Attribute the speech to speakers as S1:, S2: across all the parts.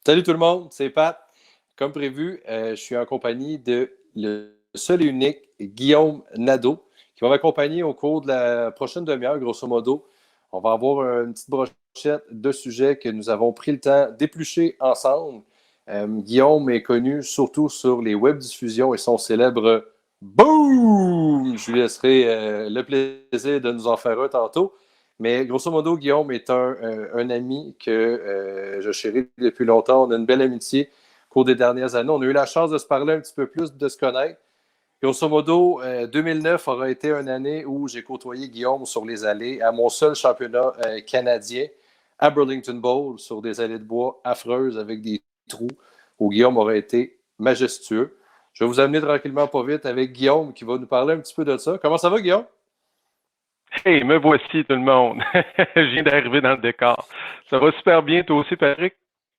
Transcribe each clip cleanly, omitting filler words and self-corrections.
S1: Salut tout le monde, c'est Pat. Comme prévu, je suis en compagnie de le seul et unique Guillaume Nadeau qui va m'accompagner au cours de la prochaine demi-heure, grosso modo. On va avoir une petite brochette de sujets que nous avons pris le temps d'éplucher ensemble. Guillaume est connu surtout sur les web-diffusions et son célèbre Boom! Je lui laisserai le plaisir de nous en faire un tantôt. Mais grosso modo, Guillaume est un ami que je chéris depuis longtemps. On a une belle amitié au cours des dernières années. On a eu la chance de se parler un petit peu plus, de se connaître. Grosso modo, 2009 aura été une année où j'ai côtoyé Guillaume sur les allées à mon seul championnat canadien à Burlington Bowl sur des allées de bois affreuses avec des trous où Guillaume aurait été majestueux. Je vais vous amener tranquillement pas vite avec Guillaume qui va nous parler un petit peu de ça. Comment ça va, Guillaume?
S2: Hey, me voici tout le monde. Je viens d'arriver dans le décor. Ça va super bien, toi aussi, Patrick?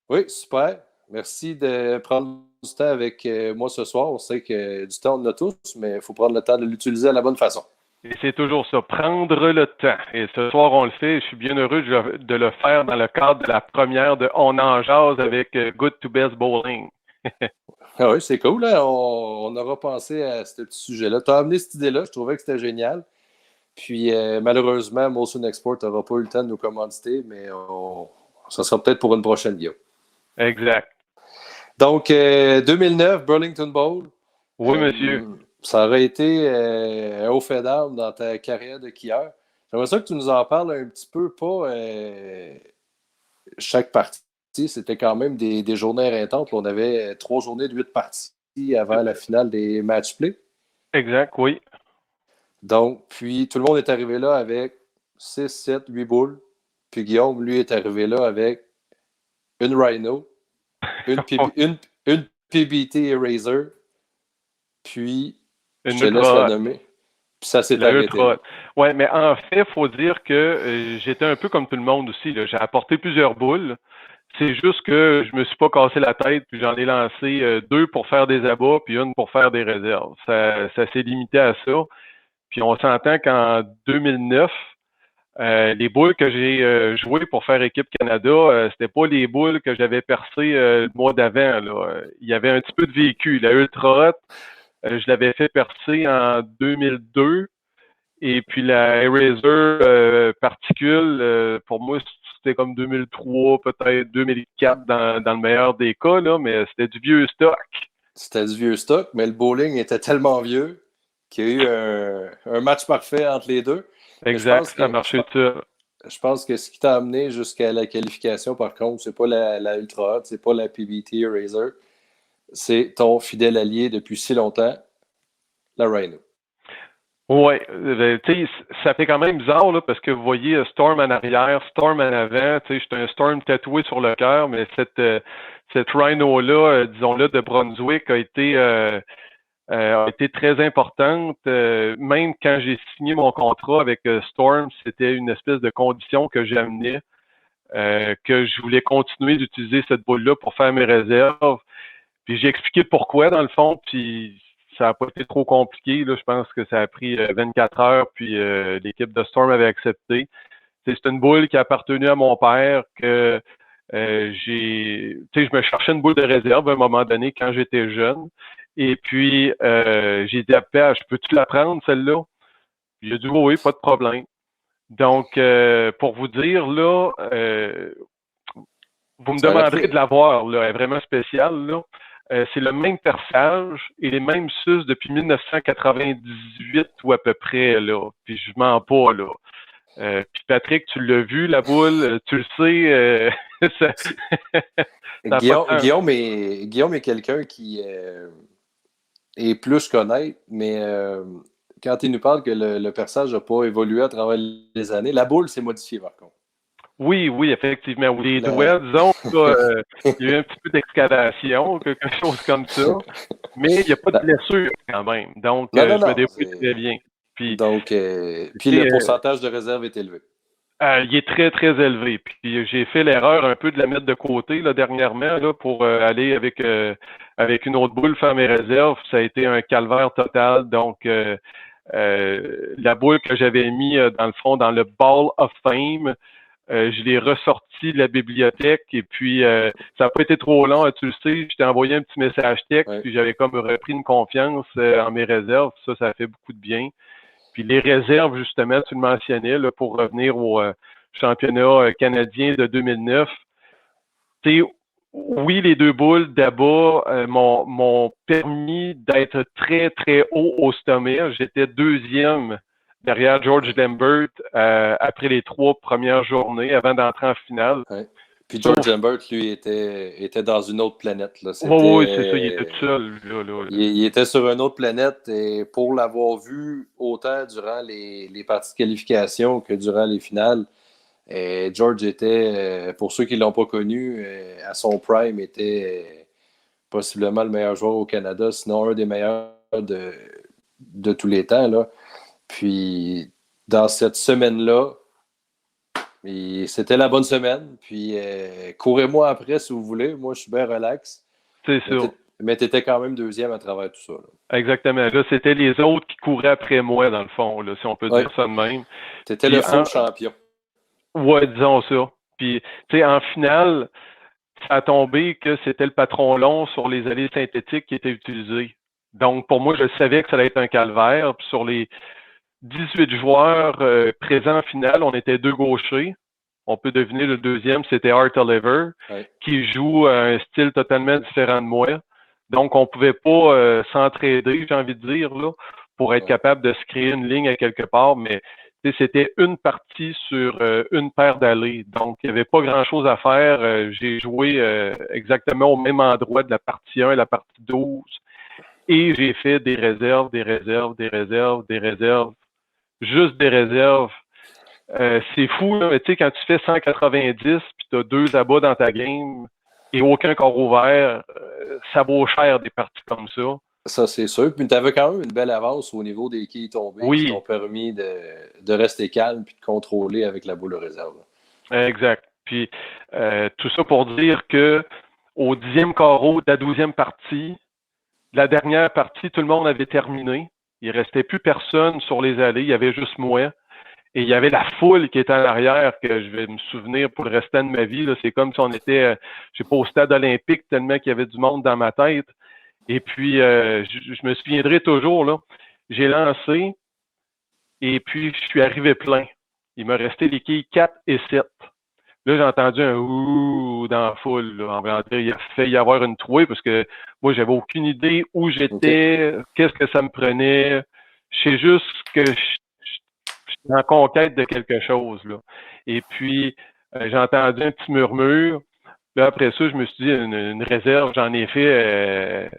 S1: Oui, super. Merci de prendre du temps avec moi ce soir. On sait que du temps, on en a tous, mais il faut prendre le temps de l'utiliser à la bonne façon.
S2: Et c'est toujours ça, prendre le temps. Et ce soir, on le fait. Je suis bien heureux de le faire dans le cadre de la première de On en jase avec Good to Best Bowling.
S1: Ah oui, c'est cool. Hein? On aura pensé à ce petit sujet-là. Tu as amené cette idée-là. Je trouvais que c'était génial. Puis malheureusement, Molson Export n'aura pas eu le temps de nous commanditer, mais ça sera peut-être pour une prochaine vidéo.
S2: Exact.
S1: Donc, 2009, Burlington Bowl.
S2: Oui, monsieur.
S1: Ça aurait été un haut fait d'armes dans ta carrière de skieur. J'aimerais ça que tu nous en parles un petit peu, pas chaque partie. C'était quand même des journées éreintantes. On avait 3 journées de 8 parties avant la finale des match-play.
S2: Exact, oui.
S1: Donc, puis tout le monde est arrivé là avec 6, 7, 8 boules. Puis Guillaume, lui, est arrivé là avec une Rhino, une PBT Eraser, puis je te laisse la nommer. Puis ça s'est arrêté.
S2: Oui, mais en fait, il faut dire que j'étais un peu comme tout le monde aussi. Là. J'ai apporté plusieurs boules. C'est juste que je me suis pas cassé la tête, puis j'en ai lancé 2 pour faire des abats, puis une pour faire des réserves. Ça s'est limité à ça. Puis on s'entend qu'en 2009, les boules que j'ai jouées pour faire équipe Canada, c'était pas les boules que j'avais percées le mois d'avant. Là. Il y avait un petit peu de vécu. La Ultra Hot, je l'avais fait percer en 2002. Et puis la Eraser particule, pour moi, c'était comme 2003, peut-être 2004 dans le meilleur des cas, là, mais c'était du vieux stock.
S1: C'était du vieux stock, mais le bowling était tellement vieux qu'il y a eu un match parfait entre les deux.
S2: Exact, ça a marché tout seul.
S1: Je pense que ce qui t'a amené jusqu'à la qualification, par contre, c'est pas la Ultra Hot, c'est pas la PBT Eraser, c'est ton fidèle allié depuis si longtemps, la Rhino.
S2: Oui, tu sais, ça fait quand même bizarre, là, parce que vous voyez Storm en arrière, Storm en avant, tu sais, j'ai un Storm tatoué sur le cœur, mais cette Rhino-là, disons-le, de Brunswick a été très importante. Même quand j'ai signé mon contrat avec Storm, c'était une espèce de condition que j'amenais, que je voulais continuer d'utiliser cette boule-là pour faire mes réserves. Puis j'ai expliqué pourquoi, dans le fond, puis ça n'a pas été trop compliqué. Là. Je pense que ça a pris 24 heures, puis l'équipe de Storm avait accepté. C'est une boule qui a appartenu à mon père, que je me cherchais une boule de réserve à un moment donné quand j'étais jeune. Et puis, j'ai dit à Père, je peux-tu la prendre, celle-là? Il a dit oui, pas de problème. Donc, pour vous dire, là, vous me demanderez de l'avoir, là, elle est vraiment spéciale, là. C'est le même perçage et les mêmes suces depuis 1998 ou à peu près, là. Puis je mens pas, là. Puis Patrick, tu l'as vu, la boule, tu le sais.
S1: Guillaume est quelqu'un qui est plus connaître, mais quand il nous parle que le perçage n'a pas évolué à travers les années, la boule s'est modifiée par contre.
S2: Oui, effectivement. Ou les doigts, disons, il y a eu un petit peu d'excavation, quelque chose comme ça. Mais il n'y a pas de blessure quand même. Donc, je me débrouille très bien.
S1: Puis le pourcentage de réserve est élevé.
S2: Il est très, très élevé. Puis j'ai fait l'erreur un peu de la mettre de côté là, dernièrement là, pour aller avec une autre boule faire mes réserves. Ça a été un calvaire total. Donc, la boule que j'avais mis dans le fond, dans le Ball of Fame, Je l'ai ressorti de la bibliothèque et puis ça n'a pas été trop long, tu le sais, je t'ai envoyé un petit message texte, puis j'avais comme repris une confiance en mes réserves. Ça a fait beaucoup de bien. Puis les réserves, justement, tu le mentionnais, là, pour revenir au championnat canadien de 2009. Oui, les 2 boules d'Aba m'ont permis d'être très, très haut au sommet. J'étais 2e derrière George Lambert après les 3 premières journées avant d'entrer en finale.
S1: Ouais. Puis George Lambert, lui, était dans une autre planète. Là.
S2: Oui, c'est ça, il était tout seul. Là.
S1: Il était sur une autre planète et pour l'avoir vu autant durant les parties de qualification que durant les finales, George était, pour ceux qui ne l'ont pas connu, à son prime, était possiblement le meilleur joueur au Canada, sinon un des meilleurs de tous les temps. Là. Puis, dans cette semaine-là, c'était la bonne semaine. Puis, courez-moi après si vous voulez. Moi, je suis bien relax.
S2: C'est sûr.
S1: Mais tu étais quand même 2e à travers tout ça. Là.
S2: Exactement. Là, c'était les autres qui couraient après moi, dans le fond, là, si on peut dire ça de même.
S1: Tu étais le faux champion.
S2: Ouais, disons ça. Puis, tu sais, en finale, ça a tombé que c'était le patron long sur les allées synthétiques qui était utilisé. Donc, pour moi, je savais que ça allait être un calvaire. Puis sur les 18 joueurs présents en finale, on était 2 gauchers. On peut deviner le deuxième, c'était Art Oliver, qui joue un style totalement différent de moi. Donc, on ne pouvait pas s'entraider, j'ai envie de dire, là, pour être capable de se créer une ligne à quelque part, mais c'était une partie sur une paire d'allées. Donc, il n'y avait pas grand-chose à faire. J'ai joué exactement au même endroit de la partie 1 et la partie 12. Et j'ai fait des réserves, des réserves, des réserves, des réserves. Juste des réserves. C'est fou, là, mais tu sais, quand tu fais 190 puis tu as 2 abats dans ta game et aucun corps ouvert, ça vaut cher des parties comme ça.
S1: Ça, c'est sûr. Puis tu avais quand même une belle avance au niveau des quilles tombées qui t'ont permis de rester calme puis de contrôler avec la boule de réserve.
S2: Exact. Puis tout ça pour dire que au 10e carreau de la 12e partie, la dernière partie, tout le monde avait terminé. Il ne restait plus personne sur les allées. Il y avait juste moi. Et il y avait la foule qui était en arrière que je vais me souvenir pour le restant de ma vie. Là. C'est comme si on était, je sais pas, au stade olympique tellement qu'il y avait du monde dans ma tête. Et puis, je me souviendrai toujours, là, j'ai lancé et puis je suis arrivé plein. Il me restait les quilles 4 et 7. Là, j'ai entendu un ouh dans la foule. Là. En vrai, il a fait y avoir une trouée parce que moi, j'avais aucune idée où j'étais, qu'est-ce que ça me prenait. Je sais juste que je suis en conquête de quelque chose. Là. Et puis, j'ai entendu un petit murmure. Là, après ça, je me suis dit, une réserve, j'en ai fait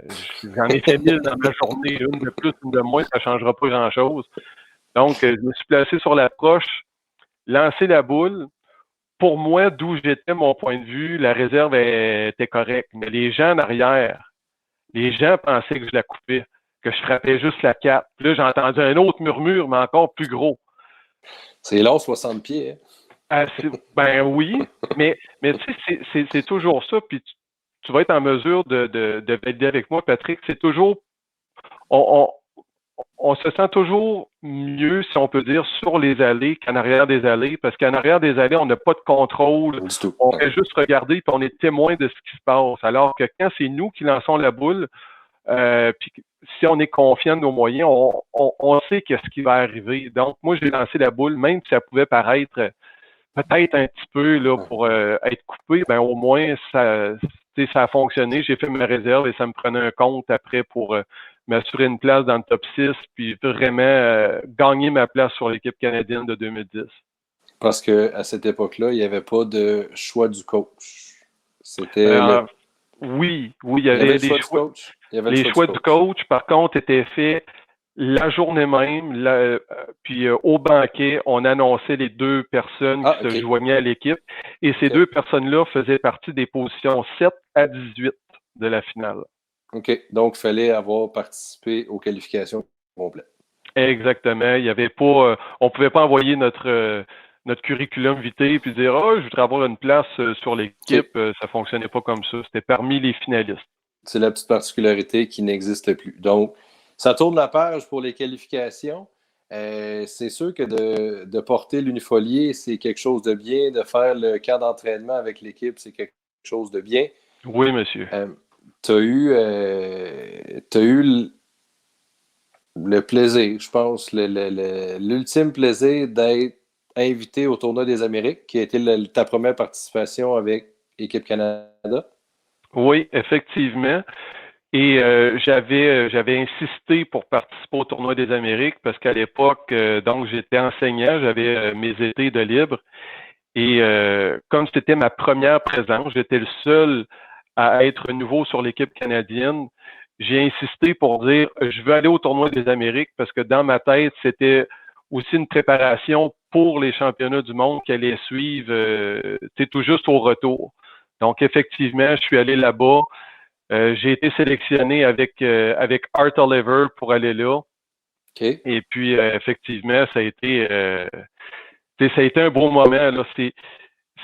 S2: 1000 dans ma journée, une de plus, une de moins, ça ne changera pas grand-chose. Donc, je me suis placé sur l'approche, lancé la boule. Pour moi, d'où j'étais, mon point de vue, la réserve était correcte. Mais les gens en arrière, les gens pensaient que je la coupais, que je frappais juste la 4. Puis là, j'ai entendu un autre murmure, mais encore plus gros.
S1: C'est long, 60 pieds. Hein?
S2: Ben oui, mais tu sais, c'est toujours ça, puis tu vas être en mesure de valider avec moi, Patrick, c'est toujours, on se sent toujours mieux, si on peut dire, sur les allées qu'en arrière des allées, parce qu'en arrière des allées, on n'a pas de contrôle, on fait juste regarder, puis on est témoin de ce qui se passe, alors que quand c'est nous qui lançons la boule, puis si on est confiant de nos moyens, on sait qu'est-ce qui va arriver. Donc, moi, j'ai lancé la boule, même si ça pouvait paraître peut-être un petit peu là, pour être coupé, ben au moins ça a fonctionné. J'ai fait ma réserve et ça me prenait un compte après pour m'assurer une place dans le top 6 puis vraiment gagner ma place sur l'équipe canadienne de 2010.
S1: Parce qu'à cette époque-là, il n'y avait pas de choix du coach. C'était
S2: Oui, il y avait des choix. Les choix du coach, par contre, étaient faits la journée même, puis au banquet, on annonçait les 2 personnes qui se joignaient à l'équipe. Et ces 2 personnes-là faisaient partie des positions 7 à 18 de la finale.
S1: OK. Donc, il fallait avoir participé aux qualifications complètes.
S2: Exactement. Il y avait pas, on ne pouvait pas envoyer notre curriculum vitae puis dire je voudrais avoir une place sur l'équipe. Ça ne fonctionnait pas comme ça. C'était parmi les finalistes.
S1: C'est la petite particularité qui n'existe plus. Donc, ça tourne la page pour les qualifications. C'est sûr que de porter l'unifolié, c'est quelque chose de bien. De faire le camp d'entraînement avec l'équipe, c'est quelque chose de bien.
S2: Oui, monsieur.
S1: Tu as eu le plaisir, je pense, l'ultime plaisir d'être invité au Tournoi des Amériques, qui a été ta première participation avec Équipe Canada.
S2: Oui, effectivement. Et j'avais insisté pour participer au Tournoi des Amériques parce qu'à l'époque, donc j'étais enseignant, j'avais mes étés de libre. Et comme c'était ma première présence, j'étais le seul à être nouveau sur l'équipe canadienne. J'ai insisté pour dire je veux aller au Tournoi des Amériques parce que dans ma tête, c'était aussi une préparation pour les championnats du monde qui allaient suivre tout juste au retour. Donc, effectivement, je suis allé là-bas. J'ai été sélectionné avec Art Oliver pour aller là.
S1: Okay.
S2: Et puis, effectivement, ça a été un beau moment. Là.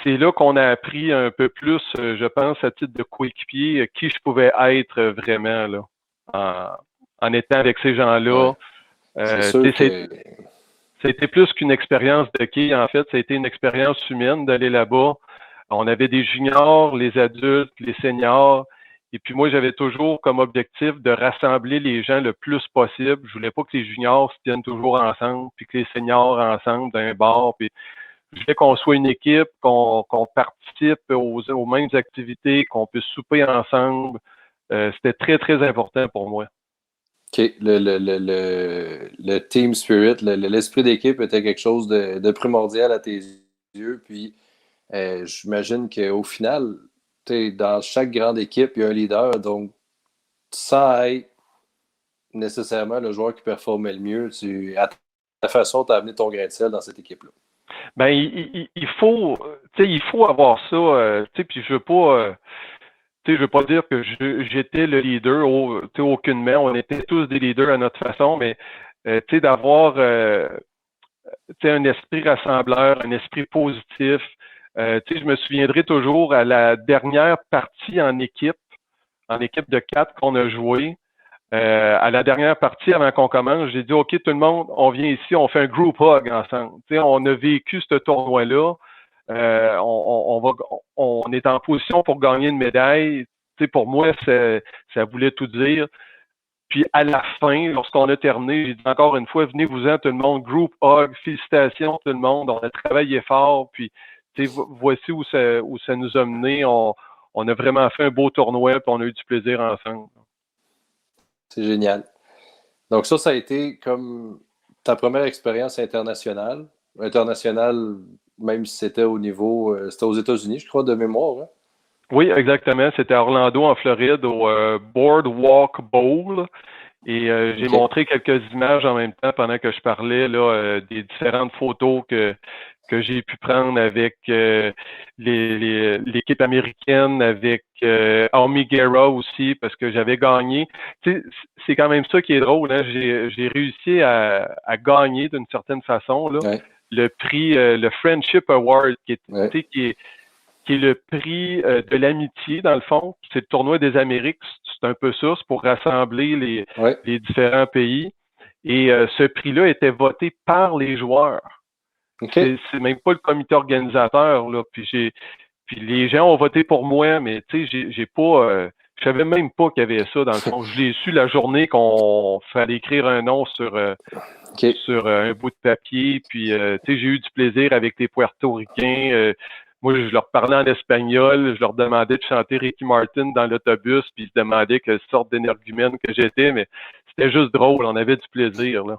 S2: C'est là qu'on a appris un peu plus, je pense, à titre de coéquipier, qui je pouvais être vraiment là, en étant avec ces gens-là.
S1: Ouais. C'est sûr que...
S2: Ça a été plus qu'une expérience de quai, en fait. Ça a été une expérience humaine d'aller là-bas. On avait des juniors, les adultes, les seniors. Et puis moi, j'avais toujours comme objectif de rassembler les gens le plus possible. Je voulais pas que les juniors se tiennent toujours ensemble, puis que les seniors ensemble d'un bar. Puis je voulais qu'on soit une équipe, qu'on participe aux mêmes activités, qu'on puisse souper ensemble. C'était très, très important pour moi.
S1: OK. Le team spirit, l'esprit d'équipe était quelque chose de primordial à tes yeux. Puis j'imagine qu'au final, dans chaque grande équipe, il y a un leader. Donc, sans être nécessairement le joueur qui performait le mieux, à ta façon, tu as amené ton grain de sel dans cette équipe-là.
S2: Ben, il faut avoir ça. Puis je veux pas dire que j'étais le leader, aucunement. On était tous des leaders à notre façon, mais d'avoir un esprit rassembleur, un esprit positif. Je me souviendrai toujours à la dernière partie en équipe de 4 qu'on a joué. À la dernière partie, avant qu'on commence, j'ai dit, OK, tout le monde, on vient ici, on fait un group hug ensemble. On a vécu ce tournoi-là. On est en position pour gagner une médaille. Pour moi, ça voulait tout dire. Puis à la fin, lorsqu'on a terminé, j'ai dit encore une fois, venez-vous-en tout le monde, group hug, félicitations tout le monde, on a travaillé fort, puis voici où ça nous a mené. On a vraiment fait un beau tournoi, puis on a eu du plaisir ensemble.
S1: C'est génial. Donc ça a été comme ta première expérience internationale. Internationale, même si c'était au niveau... c'était aux États-Unis, je crois, de mémoire. Hein?
S2: Oui, exactement. C'était à Orlando, en Floride, au Boardwalk Bowl. Et j'ai montré quelques images en même temps pendant que je parlais là, des différentes photos que j'ai pu prendre avec l'équipe américaine, avec Army Guerra aussi, parce que j'avais gagné. C'est quand même ça qui est drôle. Hein? J'ai réussi à gagner d'une certaine façon là, le prix, le Friendship Award, qui est le prix de l'amitié, dans le fond. C'est le tournoi des Amériques. C'est un peu ça. C'est pour rassembler les différents pays. Et ce prix-là était voté par les joueurs.
S1: Okay.
S2: C'est même pas le comité organisateur, là. Puis les gens ont voté pour moi, mais tu sais, j'ai pas... je savais même pas qu'il y avait ça, dans le fond. Je l'ai su la journée qu'on fallait écrire un nom sur un bout de papier. Puis, tu sais, j'ai eu du plaisir avec les Puertoricains. Moi, je leur parlais en espagnol, je leur demandais de chanter Ricky Martin dans l'autobus, puis ils se demandaient quelle sorte d'énergumène que j'étais, mais c'était juste drôle, on avait du plaisir, là.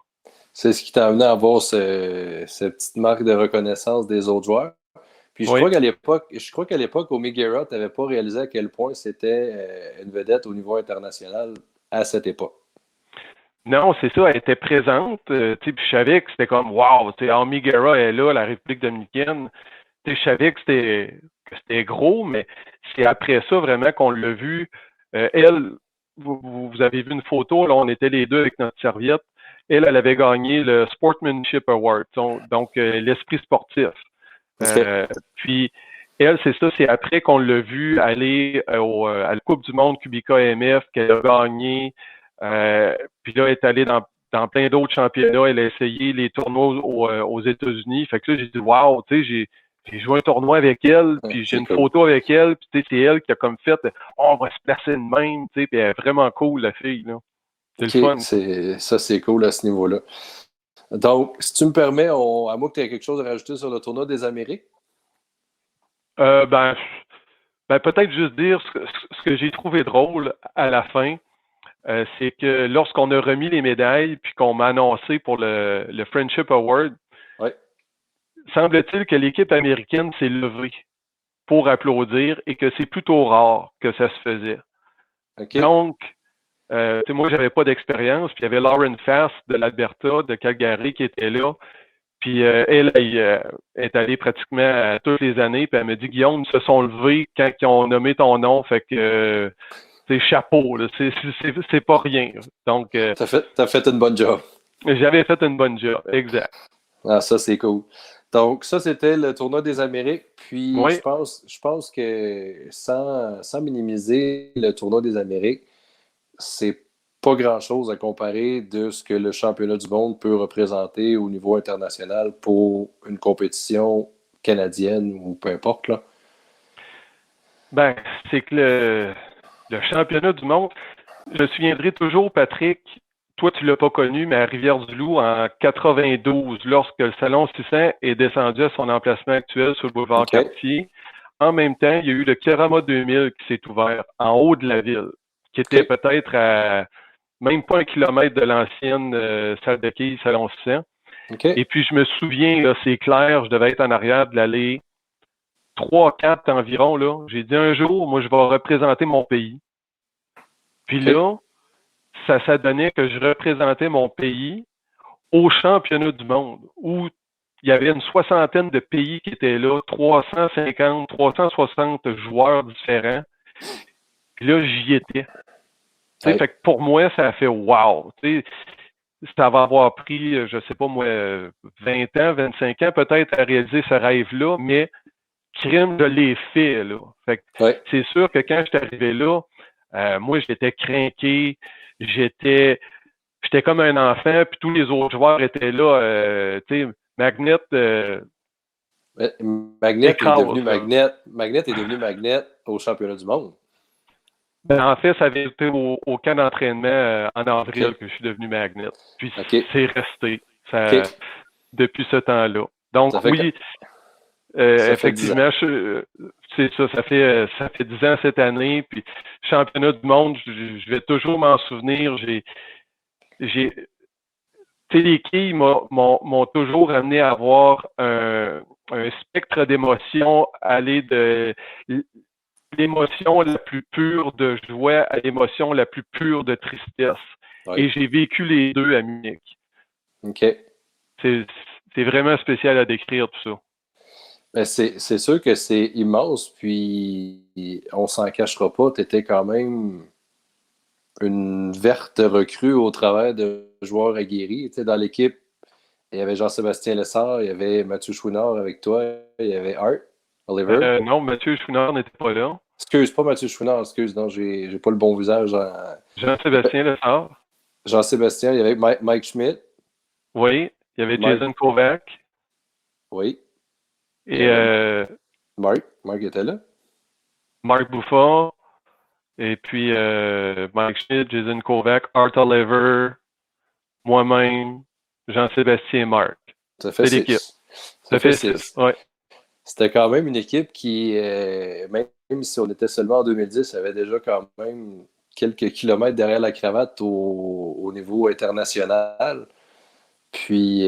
S1: C'est ce qui t'a amené à avoir cette petite marque de reconnaissance des autres joueurs. Puis je crois qu'à l'époque, au Miguera, tu n'avais pas réalisé à quel point c'était une vedette au niveau international à cette époque.
S2: Non, c'est ça, elle était présente, puis je savais que c'était comme, wow, Army Guerra est là, la République dominicaine. Je savais que c'était gros, mais c'est après ça vraiment qu'on l'a vu. Elle, vous avez vu une photo, là, on était les deux avec notre serviette. Elle avait gagné le Sportsmanship Award, donc l'esprit sportif. Puis, elle, c'est ça, c'est après qu'on l'a vu aller à la Coupe du Monde Kubica AMF, qu'elle a gagné. Puis là, elle est allée dans dans plein d'autres championnats. Elle a essayé les tournois aux États-Unis. Fait que là, j'ai dit, wow, tu sais, j'ai joué un tournoi avec elle, puis j'ai une photo avec elle, puis tu sais, c'est elle qui a comme fait, on va se placer de même, tu sais, puis elle est vraiment cool, la fille, là. C'est le fun.
S1: C'est cool à ce niveau-là. Donc, si tu me permets, à moins que tu aies quelque chose à rajouter sur le tournoi des Amériques?
S2: Ben, peut-être juste dire ce que j'ai trouvé drôle à la fin, c'est que lorsqu'on a remis les médailles, puis qu'on m'a annoncé pour le Friendship Award,
S1: ouais.
S2: semble-t-il que l'équipe américaine s'est levée pour applaudir et que c'est plutôt rare que ça se faisait.
S1: Okay.
S2: Donc, moi, j'avais pas d'expérience, puis il y avait Lauren Fass de l'Alberta, de Calgary, qui était là. Puis elle est allée pratiquement toutes les années, puis elle me dit, Guillaume, ils se sont levés quand ils ont nommé ton nom, fait que c'est chapeau, là, c'est pas rien. Donc,
S1: t'as fait une bonne job.
S2: J'avais fait une bonne job, exact.
S1: Ah, ça, c'est cool. Donc, ça, c'était le tournoi des Amériques. Puis,
S2: oui.
S1: je pense que sans minimiser le tournoi des Amériques, c'est pas grand-chose à comparer de ce que le championnat du monde peut représenter au niveau international pour une compétition canadienne ou peu importe, là.
S2: Ben, c'est que le championnat du monde, je me souviendrai toujours, Patrick, toi, tu l'as pas connu, mais à Rivière-du-Loup, en 92, lorsque le Salon 600 est descendu à son emplacement actuel sur le boulevard Cartier, en même temps, il y a eu le Kerama 2000 qui s'est ouvert en haut de la ville, qui était peut-être à même pas 1 kilomètre de l'ancienne salle de quilles Salon 600. Et puis, je me souviens, là, c'est clair, je devais être en arrière de l'allée 3-4 environ, là. J'ai dit un jour, moi, je vais représenter mon pays. Puis là, ça donnait que je représentais mon pays au championnat du monde, où il y avait une soixantaine de pays qui étaient là, 350, 360 joueurs différents. Puis là, j'y étais. Fait que pour moi, ça a fait wow. Ça va avoir pris, je sais pas moi, 20 ans, 25 ans peut-être à réaliser ce rêve-là, mais crime, je l'ai fait, là. Fait que c'est sûr que quand je suis arrivé là, moi, j'étais craqué, j'étais comme un enfant, puis tous les autres joueurs étaient là. Tu sais, Magnet.
S1: Magnet est devenu Magnet. Magnet est devenu Magnet au championnat du monde.
S2: Ben, en fait, ça avait été au camp d'entraînement en avril que je suis devenu Magnet. Puis c'est resté depuis ce temps-là. Donc oui, effectivement, c'est ça, ça fait 10 ans cette année. Puis championnat du monde, je vais toujours m'en souvenir. Les quilles m'ont toujours amené à avoir un spectre d'émotions, aller de l'émotion la plus pure de joie à l'émotion la plus pure de tristesse. Et j'ai vécu les deux à Munich.
S1: OK.
S2: C'est vraiment spécial à décrire tout ça.
S1: Ben c'est sûr que c'est immense, puis on s'en cachera pas, tu étais quand même une verte recrue au travers de joueurs aguerris. Tu sais, dans l'équipe, il y avait Jean-Sébastien Lessard, il y avait Mathieu Chouinard avec toi, il y avait Art Oliver.
S2: Non, Mathieu Chouinard n'était pas là.
S1: Excuse, pas Mathieu Chouinard, excuse, non, j'ai pas le bon visage.
S2: Jean-Sébastien Lessard.
S1: Jean-Sébastien, il y avait Mike Schmidt.
S2: Oui, il y avait Jason Kovac.
S1: Oui.
S2: Et
S1: Marc était là.
S2: Marc Bouffard. Et puis Mike Schmidt, Jason Kovac, Art Oliver, moi-même, Jean-Sébastien et Marc.
S1: Ça fait six.
S2: L'équipe. Ça fait 6. Ouais.
S1: C'était quand même une équipe qui, même si on était seulement en 2010, avait déjà quand même quelques kilomètres derrière la cravate au niveau international. Puis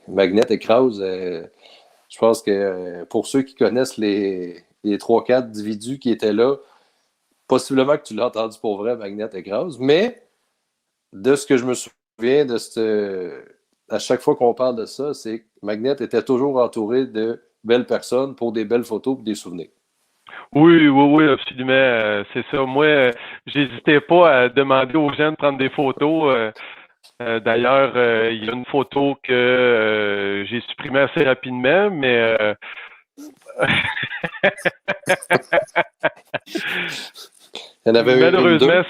S1: Magnet et Krause, je pense que pour ceux qui connaissent les 3-4 individus qui étaient là, possiblement que tu l'as entendu pour vrai, Magnet et Krause, mais de ce que je me souviens, à chaque fois qu'on parle de ça, c'est que Magnet était toujours entouré de belles personnes pour des belles photos et des souvenirs.
S2: Oui, absolument. C'est ça. Moi, j'hésitais pas à demander aux gens de prendre des photos. D'ailleurs, il y a une photo que j'ai supprimée assez rapidement, mais
S1: Il y en avait
S2: Malheureusement,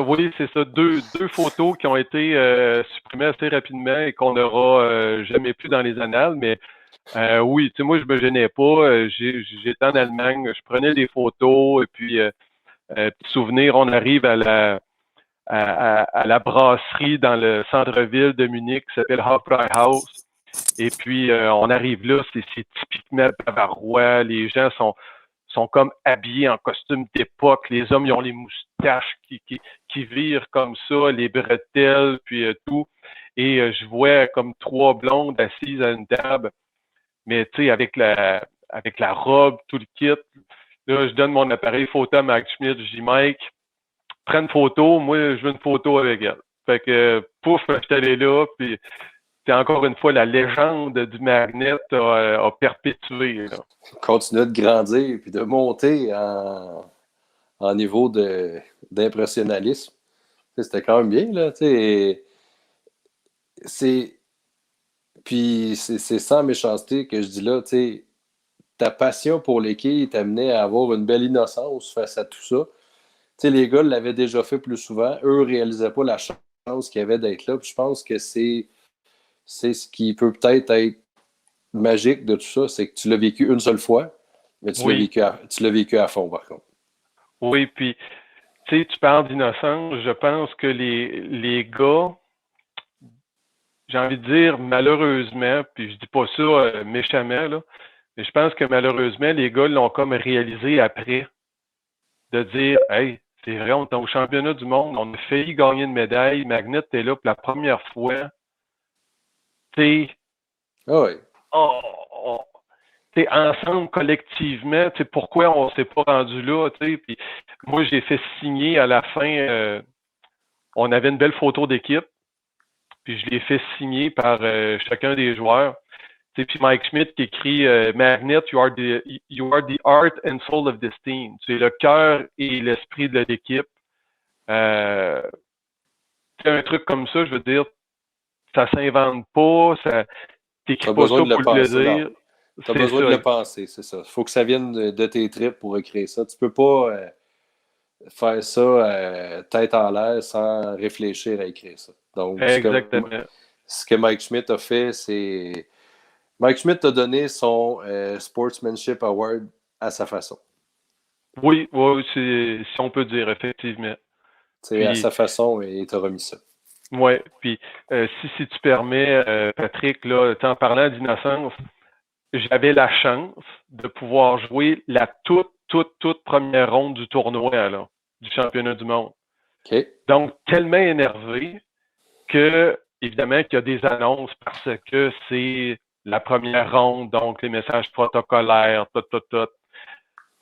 S2: oui, c'est ça. Deux photos qui ont été supprimées assez rapidement et qu'on n'aura jamais plus dans les annales. Mais oui, tu sais, moi, je me gênais pas. J'étais en Allemagne, je prenais des photos et puis petit souvenir, on arrive à la brasserie dans le centre-ville de Munich qui s'appelle Hofbräuhaus. Et puis, on arrive là, c'est typiquement bavarois. Les gens sont comme habillés en costume d'époque. Les hommes, ils ont les moustaches qui virent comme ça, les bretelles, puis tout. Et je vois comme trois blondes assises à une table, mais tu sais, avec la robe, tout le kit. Là, je donne mon appareil photo à Mike Schmidt, je dis Mike, prends une photo, moi je veux une photo avec elle. Fait que pouf, je suis allé là, puis c'est encore une fois la légende du magnet a perpétué. Là.
S1: Continuer de grandir puis de monter en niveau d'impressionnalisme. C'était quand même bien, là. Puis c'est sans méchanceté que je dis là, ta passion pour l'équipe t'amenait à avoir une belle innocence face à tout ça. Les gars l'avaient déjà fait plus souvent. Eux ne réalisaient pas la chance qu'il y avait d'être là. Puis je pense que c'est ce qui peut peut-être être magique de tout ça, c'est que tu l'as vécu une seule fois, mais tu l'as vécu à fond, par contre.
S2: Oui, puis tu parles d'innocence. Je pense que les gars, j'ai envie de dire malheureusement, puis je dis pas ça méchamment, là, mais je pense que malheureusement, les gars l'ont comme réalisé après, de dire hey, c'est vrai, on est au championnat du monde, on a failli gagner une médaille, Magnet est là pour la première fois. Tu sais,
S1: oui.
S2: Ensemble, collectivement, pourquoi on s'est pas rendu là, puis moi, j'ai fait signer à la fin, on avait une belle photo d'équipe, puis je l'ai fait signer par chacun des joueurs. Puis Mike Schmidt qui écrit Magnet, you are the heart and soul of this team. Tu es le cœur et l'esprit de l'équipe. Un truc comme ça, je veux dire, ça s'invente pas, ça t'écris pas ça pour le plaisir.
S1: Tu as besoin de le penser, c'est ça. Il faut que ça vienne de tes tripes pour écrire ça. Tu peux pas faire ça tête en l'air sans réfléchir à écrire ça. Donc,
S2: exactement.
S1: Ce que Mike Schmidt a fait, c'est... Mike Schmidt a donné son Sportsmanship Award à sa façon.
S2: Oui, si on peut dire, effectivement.
S1: Puis, à sa façon, il t'a remis ça.
S2: Oui, puis si tu permets, Patrick, là, en parlant d'innocence, j'avais la chance de pouvoir jouer la toute première ronde du tournoi, là, du championnat du monde.
S1: Okay.
S2: Donc, tellement énervé que, évidemment, qu'il y a des annonces parce que c'est la première ronde, donc les messages protocolaires, tout.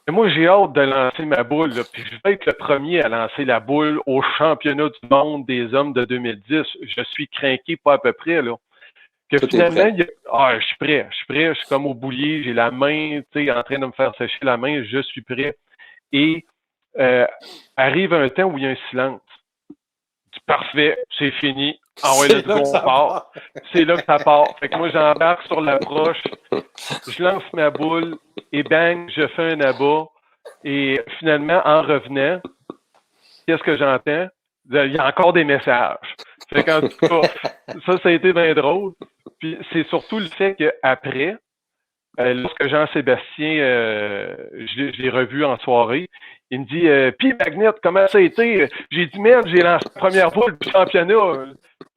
S2: Et moi, j'ai hâte de lancer ma boule, là, puis je vais être le premier à lancer la boule au championnat du monde des hommes de 2010. Je suis craqué pas à peu près, là. Que
S1: tout
S2: finalement, je suis prêt, je suis comme au boulier, j'ai la main, en train de me faire sécher la main, je suis prêt. Et arrive un temps où il y a un silence. Parfait, c'est fini. Ah ouais, let's go, on part. C'est là que ça part. Fait que moi, j'embarque sur l'approche, je lance ma boule et bang, je fais un abat. Et finalement, en revenant, qu'est-ce que j'entends? Il y a encore des messages. Fait qu'en tout cas, ça a été bien drôle. Puis c'est surtout le fait qu'après, lorsque Jean-Sébastien, je l'ai revu en soirée, il me dit Puis Magnet, comment ça a été? J'ai dit merde, j'ai lancé la première boule du championnat.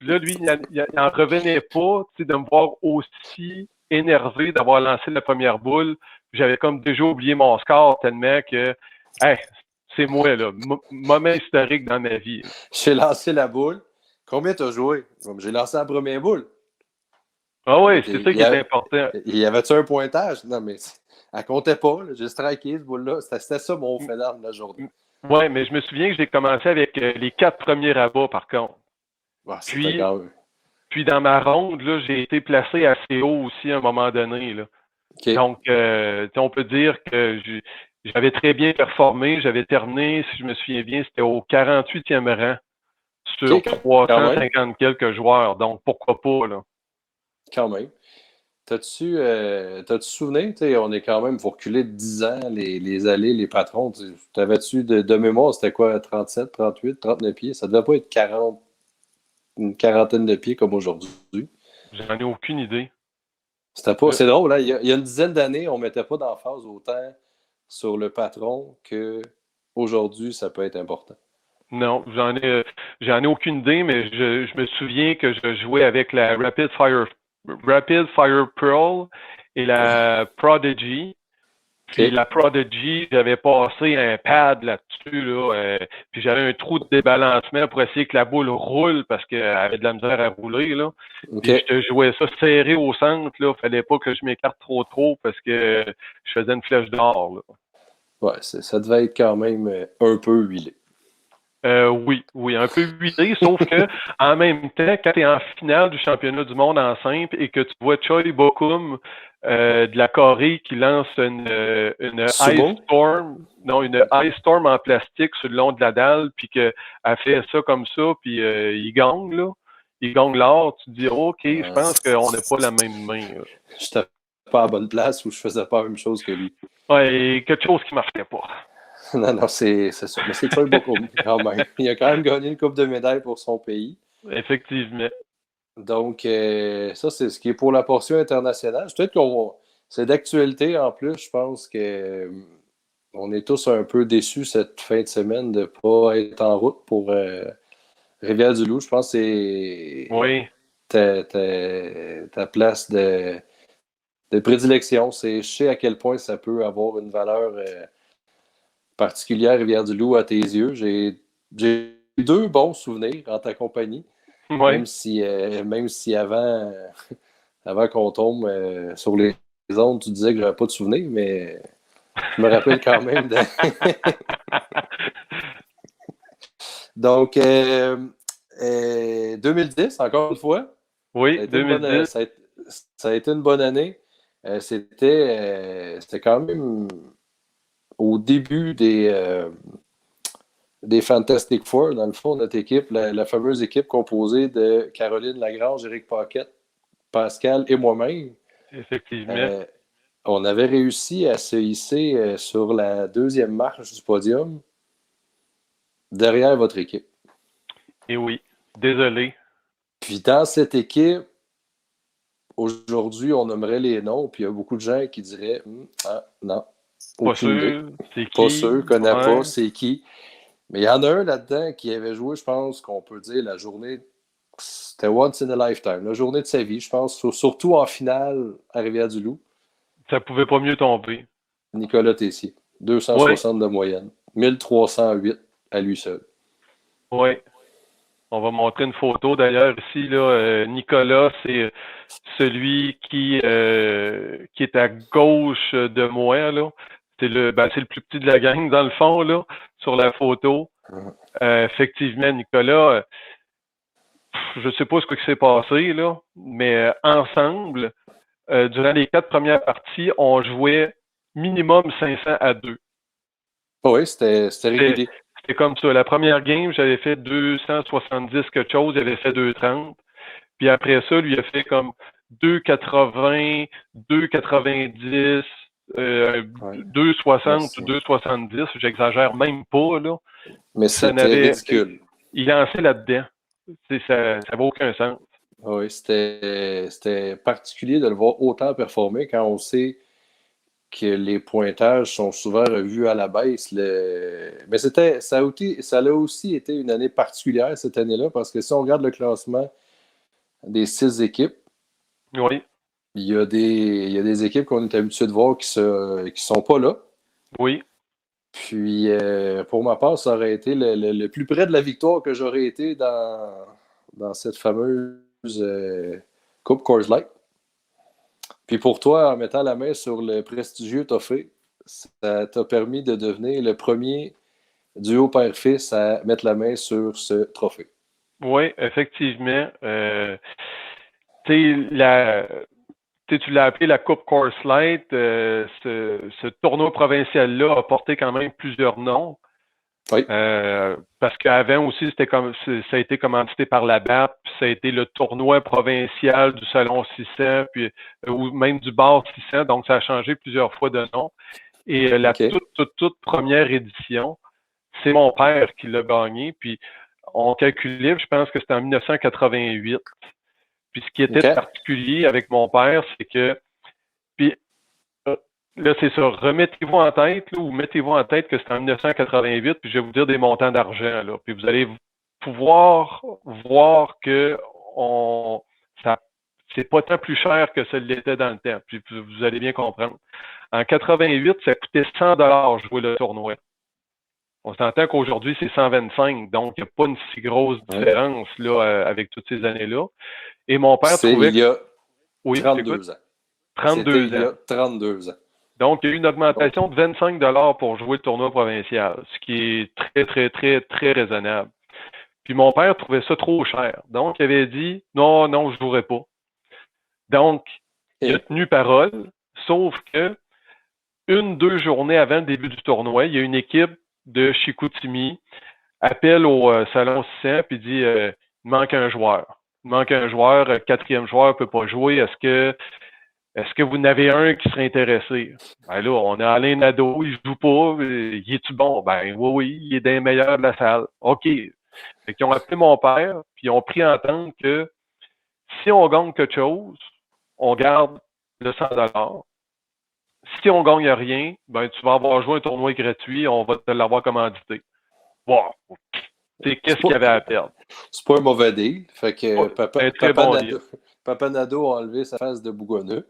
S2: Là, lui, il n'en revenait pas de me voir aussi énervé d'avoir lancé la première boule. J'avais comme déjà oublié mon score tellement que c'est moi, là. Moment historique dans ma vie.
S1: J'ai lancé la boule. Combien t'as joué? J'ai lancé la première boule.
S2: Ah oui, c'est ça qui est important.
S1: Y avait-tu un pointage? Non, mais elle comptait pas. J'ai striké ce boule-là. C'était ça mon fait d'arme de la journée.
S2: Oui, mais je me souviens que j'ai commencé avec les 4 premiers rabats, par contre.
S1: Ah,
S2: puis dans ma ronde, là, j'ai été placé assez haut aussi à un moment donné. Là.
S1: Okay.
S2: Donc, on peut dire que j'avais très bien performé. J'avais terminé, si je me souviens bien, c'était au 48e rang sur 350 quelques joueurs. Donc, pourquoi pas, là?
S1: Quand même. t'as-tu souvenir, on est quand même, faut reculer de 10 ans, les allées, les patrons. T'avais-tu de mémoire, c'était quoi, 37, 38, 39 pieds? Ça devait pas être 40, une quarantaine de pieds comme aujourd'hui.
S2: J'en ai aucune idée.
S1: C'était pas. C'est drôle, hein? Il y a une dizaine d'années, on mettait pas d'emphase autant sur le patron que aujourd'hui, ça peut être important.
S2: Non, j'en ai aucune idée, mais je me souviens que je jouais avec la Rapid Fire Pearl et la Prodigy. Puis
S1: OK.
S2: la Prodigy, j'avais passé un pad là-dessus, là, puis j'avais un trou de débalancement pour essayer que la boule roule parce qu'elle avait de la misère à rouler, là. Puis
S1: OK.
S2: je jouais ça serré au centre, là. Fallait pas que je m'écarte trop parce que je faisais une flèche d'or, là.
S1: Ouais, ça devait être quand même un peu huilé.
S2: Oui, un peu huilé, sauf que en même temps, quand tu es en finale du championnat du monde en simple et que tu vois Choi Bokum de la Corée qui lance une Ice
S1: Sumo?
S2: Storm, non, une Ice Storm en plastique sur le long de la dalle, puis qu'elle fait ça comme ça, puis il gagne, là. Il gagne l'or, tu te dis, OK, je pense qu'on n'a pas la même main, là.
S1: J'étais pas à la bonne place ou je faisais pas la même chose que lui.
S2: Ouais, et quelque chose qui marchait pas.
S1: Non, non, c'est ça. Mais c'est Choi Bokum, quand même. Il a quand même gagné une coupe de médailles pour son pays.
S2: Effectivement.
S1: Donc, ça, c'est ce qui est pour la portion internationale. Peut-être c'est d'actualité en plus. Je pense que on est tous un peu déçus cette fin de semaine de ne pas être en route pour Rivière-du-Loup. Je pense que c'est
S2: Oui.
S1: ta place de prédilection. Je sais à quel point ça peut avoir une valeur particulière Rivière-du-Loup à tes yeux. J'ai eu deux bons souvenirs en ta compagnie,
S2: Oui.
S1: même si avant qu'on tombe sur les ondes, tu disais que j'avais pas de souvenirs, mais je me rappelle quand même de. Donc, 2010, encore une fois, ça
S2: Oui,
S1: a été une bonne,
S2: 2010.
S1: ça a été une bonne année. C'était quand même au début des Fantastic Four, dans le fond, notre équipe, la fameuse équipe composée de Caroline Lagrange, Éric Paquette, Pascal et moi-même.
S2: Effectivement.
S1: Euh, on avait réussi à se hisser sur la deuxième marche du podium derrière votre équipe.
S2: Et oui, désolé.
S1: Puis dans cette équipe, aujourd'hui, on nommerait les noms, puis il y a beaucoup de gens qui diraient ah, non,
S2: Pas
S1: aucune idée.
S2: sûr, c'est
S1: Pas
S2: qui?
S1: sûr, connais pas,
S2: Ouais,
S1: c'est qui. Mais il y en a un là-dedans qui avait joué, je pense, qu'on peut dire la journée. C'était once in a lifetime, la journée de sa vie, je pense, surtout en finale à Rivière-du-Loup.
S2: ça pouvait pas mieux tomber.
S1: Nicolas Tessier,
S2: Oui,
S1: 260 de moyenne, 1308 à lui seul.
S2: oui. On va montrer une photo d'ailleurs ici, là. Nicolas, c'est celui qui est à gauche de moi, là. C'est le plus petit de la gang, dans le fond, là, sur la photo. Effectivement, Nicolas, je sais pas ce qui s'est passé, là, mais ensemble, durant les 4 premières parties, on jouait minimum 500 à 2.
S1: Oh oui, c'était
S2: C'était
S1: régulier.
S2: c'était comme ça. La première game, j'avais fait 270 quelque chose, il avait fait 230. Puis après ça, lui a fait comme 280, 290,
S1: Ouais.
S2: 260 ou 270. J'exagère même pas, là.
S1: Mais
S2: Ça
S1: c'était
S2: n'avait.
S1: ridicule.
S2: Il lançait là-dedans. Ça n'avait aucun sens.
S1: Oui, c'était particulier de le voir autant performer quand on sait que les pointages sont souvent revus à la baisse. Mais ça a aussi été une année particulière cette année-là, parce que si on regarde le classement des 6 équipes,
S2: Oui,
S1: il y a des équipes qu'on est habitué de voir qui sont pas là.
S2: oui.
S1: Puis, pour ma part, ça aurait été le plus près de la victoire que j'aurais été dans cette fameuse Coupe Coors Light. Puis pour toi, en mettant la main sur le prestigieux trophée, ça t'a permis de devenir le premier duo père-fils à mettre la main sur ce trophée.
S2: Oui, effectivement. Tu sais, tu l'as appelé la Coupe Coors Light. Ce tournoi provincial-là a porté quand même plusieurs noms.
S1: Oui.
S2: Parce qu'avant aussi, ça a été commandité par la BAP, puis ça a été le tournoi provincial du Salon 600, puis, ou même du bar 600, donc ça a changé plusieurs fois de nom. Et la
S1: OK.
S2: toute première édition, c'est mon père qui l'a gagné, puis on calculait, je pense que c'était en 1988. Puis ce qui était
S1: OK.
S2: particulier avec mon père, c'est que, puis là, c'est ça, remettez-vous en tête, là, ou mettez-vous en tête que c'est en 1988, puis je vais vous dire des montants d'argent, là, puis vous allez pouvoir voir que ça, c'est pas tant plus cher que ça l'était dans le temps, puis vous allez bien comprendre. En 88, ça coûtait 100 $ jouer le tournoi. On s'entend qu'aujourd'hui, c'est 125, donc il n'y a pas une si grosse
S1: Ouais.
S2: différence là, avec toutes ces années-là. Et mon père
S1: C'est
S2: trouvait
S1: il
S2: que,
S1: y a
S2: oui, j'écoute,
S1: 32 ans. C'était
S2: 32
S1: il y
S2: ans.
S1: a 32 ans.
S2: Donc, il y a eu une
S1: Donc,
S2: augmentation de 25 $ pour jouer le tournoi provincial, ce qui est très, très, très, très raisonnable. Puis mon père trouvait ça trop cher. Donc, il avait dit, non, non, je ne jouerai pas. Donc, il a tenu parole, sauf que 2 journées avant le début du tournoi, il y a une équipe de Chicoutimi appelle au salon 600 puis dit il manque un joueur. Il manque un joueur, quatrième joueur ne peut pas jouer. Est-ce que vous en avez un qui serait intéressé? Ben là, on a Alain Nadeau, il joue pas. Il est-tu bon? Ben oui, oui, il est des meilleurs de la salle. OK. Fait qu'ils ont appelé mon père, puis ils ont pris en compte que si on gagne quelque chose, on garde le 100 $. Si on gagne rien, ben tu vas avoir joué un tournoi gratuit, on va te l'avoir commandité. Wow! Qu'est-ce qu'il y avait à perdre?
S1: C'est pas un mauvais deal. Fait que
S2: Un très bon deal.
S1: Papa Nadeau a enlevé sa face de bougonneux.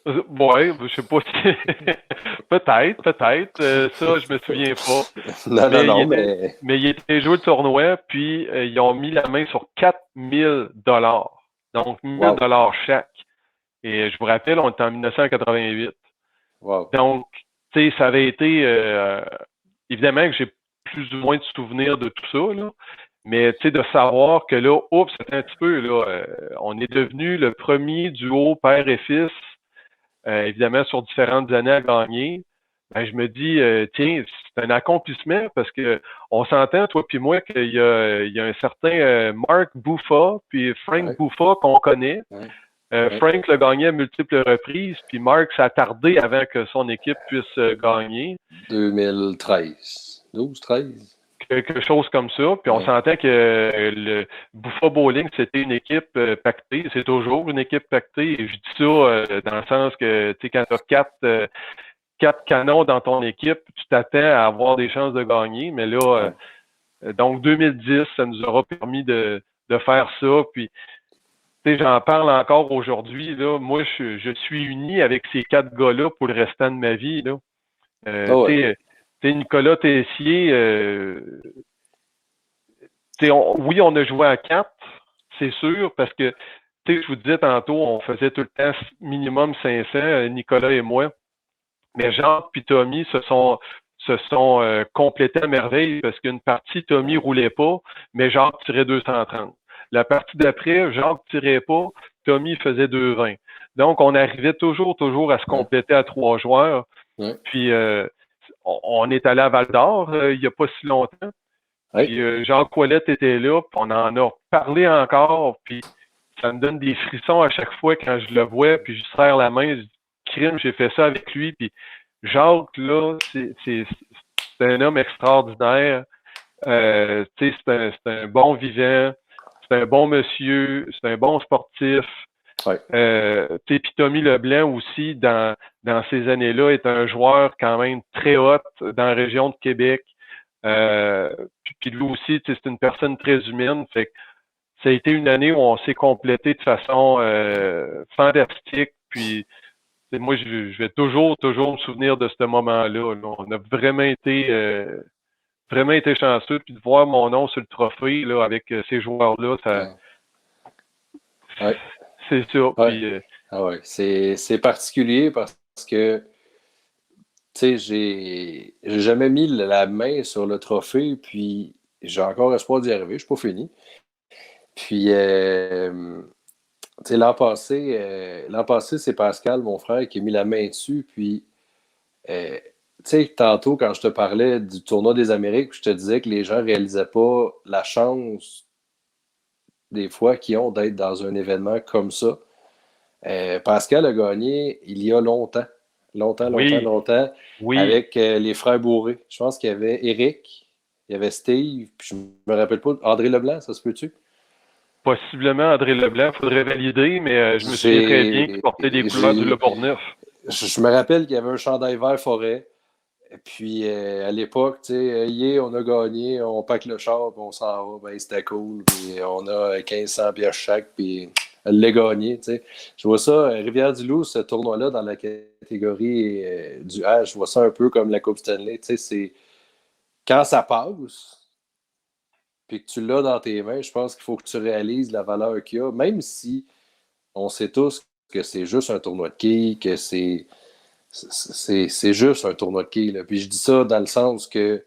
S2: Ouais, je sais pas si. Peut-être. Ça, je me souviens pas.
S1: Non, non, mais.
S2: Mais il était joué le tournoi, puis ils ont mis la main sur 4 000 $. Donc, 1 000
S1: Wow.
S2: $ chaque. Et je vous rappelle, on était en 1988.
S1: Wow.
S2: Donc, tu sais, ça avait été. Évidemment que j'ai plus ou moins de souvenirs de tout ça, là. Mais tu sais, de savoir que là, oups, c'est un petit peu, là, on est devenu le premier duo père et fils, évidemment sur différentes années à gagner. Ben, je me dis, tiens, c'est un accomplissement parce que on s'entend, toi puis moi, qu'il y a un certain Mark Buffa puis Frank
S1: Ouais.
S2: Buffa qu'on connaît.
S1: Ouais.
S2: Frank l'a gagné à multiples reprises, puis Mark s'est tardé avant que son équipe puisse gagner.
S1: 2013. 12, 13.
S2: Quelque chose comme ça. Puis on s'entend que le Buffa Bowling, c'était une équipe pactée. C'est toujours une équipe pactée. Et je dis ça dans le sens que, tu sais, quand tu as quatre canons dans ton équipe, tu t'attends à avoir des chances de gagner. Mais là, donc 2010, ça nous aura permis de faire ça. Puis, tu sais, j'en parle encore aujourd'hui. Là, moi, je suis uni avec ces 4 gars-là pour le restant de ma vie. Là. Tu sais, Nicolas Tessier, oui, on a joué à 4, c'est sûr, parce que, tu sais, je vous disais tantôt, on faisait tout le temps minimum 500, Nicolas et moi. Mais Jacques et Tommy se sont complétés à merveille parce qu'une partie, Tommy roulait pas, mais Jacques tirait 230. La partie d'après, Jacques tirait pas, Tommy faisait 220. Donc, on arrivait toujours à se compléter à 3 joueurs. Puis, on est allé à Val-d'Or il n'y a pas si longtemps. Puis Jean Ouellette était là, puis on en a parlé encore, puis ça me donne des frissons à chaque fois quand je le vois, puis je serre la main, je dis, crime, j'ai fait ça avec lui, puis Jacques, là, c'est un homme extraordinaire, c'est un bon vivant, c'est un bon monsieur, c'est un bon sportif. Puis Tommy Leblanc aussi, dans ces années-là, est un joueur quand même très hot dans la région de Québec. Puis lui aussi, c'est une personne très humaine. Fait que ça a été une année où on s'est complété de façon fantastique. Puis moi, je vais toujours me souvenir de ce moment-là. Là. On a vraiment été chanceux. Puis de voir mon nom sur le trophée là, avec ces joueurs-là, c'est ça. Puis,
S1: c'est particulier parce que tu sais, j'ai jamais mis la main sur le trophée, puis j'ai encore espoir d'y arriver. Je suis pas fini. Puis, tu sais, l'an passé, c'est Pascal, mon frère, qui a mis la main dessus. Puis, tu sais, tantôt, quand je te parlais du tournoi des Amériques, je te disais que les gens ne réalisaient pas la chance, des fois, qu'ils ont d'être dans un événement comme ça. Pascal a gagné il y a longtemps. Longtemps, longtemps,
S2: Oui,
S1: longtemps,
S2: oui,
S1: avec les frères Bourré. Je pense qu'il y avait Eric, il y avait Steve, puis je me rappelle pas, André Leblanc, ça se peut-tu?
S2: possiblement André Leblanc, il faudrait valider, mais je me souviens très bien qu'il
S1: J'ai,
S2: portait des couleurs du Le
S1: j'ai,
S2: Bourgneuf.
S1: je me rappelle qu'il y avait un chandail vert forêt. Et puis, à l'époque, tu sais, on a gagné, on pack le char, puis on s'en va, ben, c'était cool. Puis, on a 1500 pièces chaque, puis elle l'a gagné, tu sais. Je vois ça, Rivière-du-Loup, ce tournoi-là, dans la catégorie du H, je vois ça un peu comme la Coupe Stanley, tu sais, c'est quand ça passe, puis que tu l'as dans tes mains, je pense qu'il faut que tu réalises la valeur qu'il y a, même si on sait tous que c'est juste un tournoi de quilles, que c'est juste un tournoi de quilles, là. Puis je dis ça dans le sens que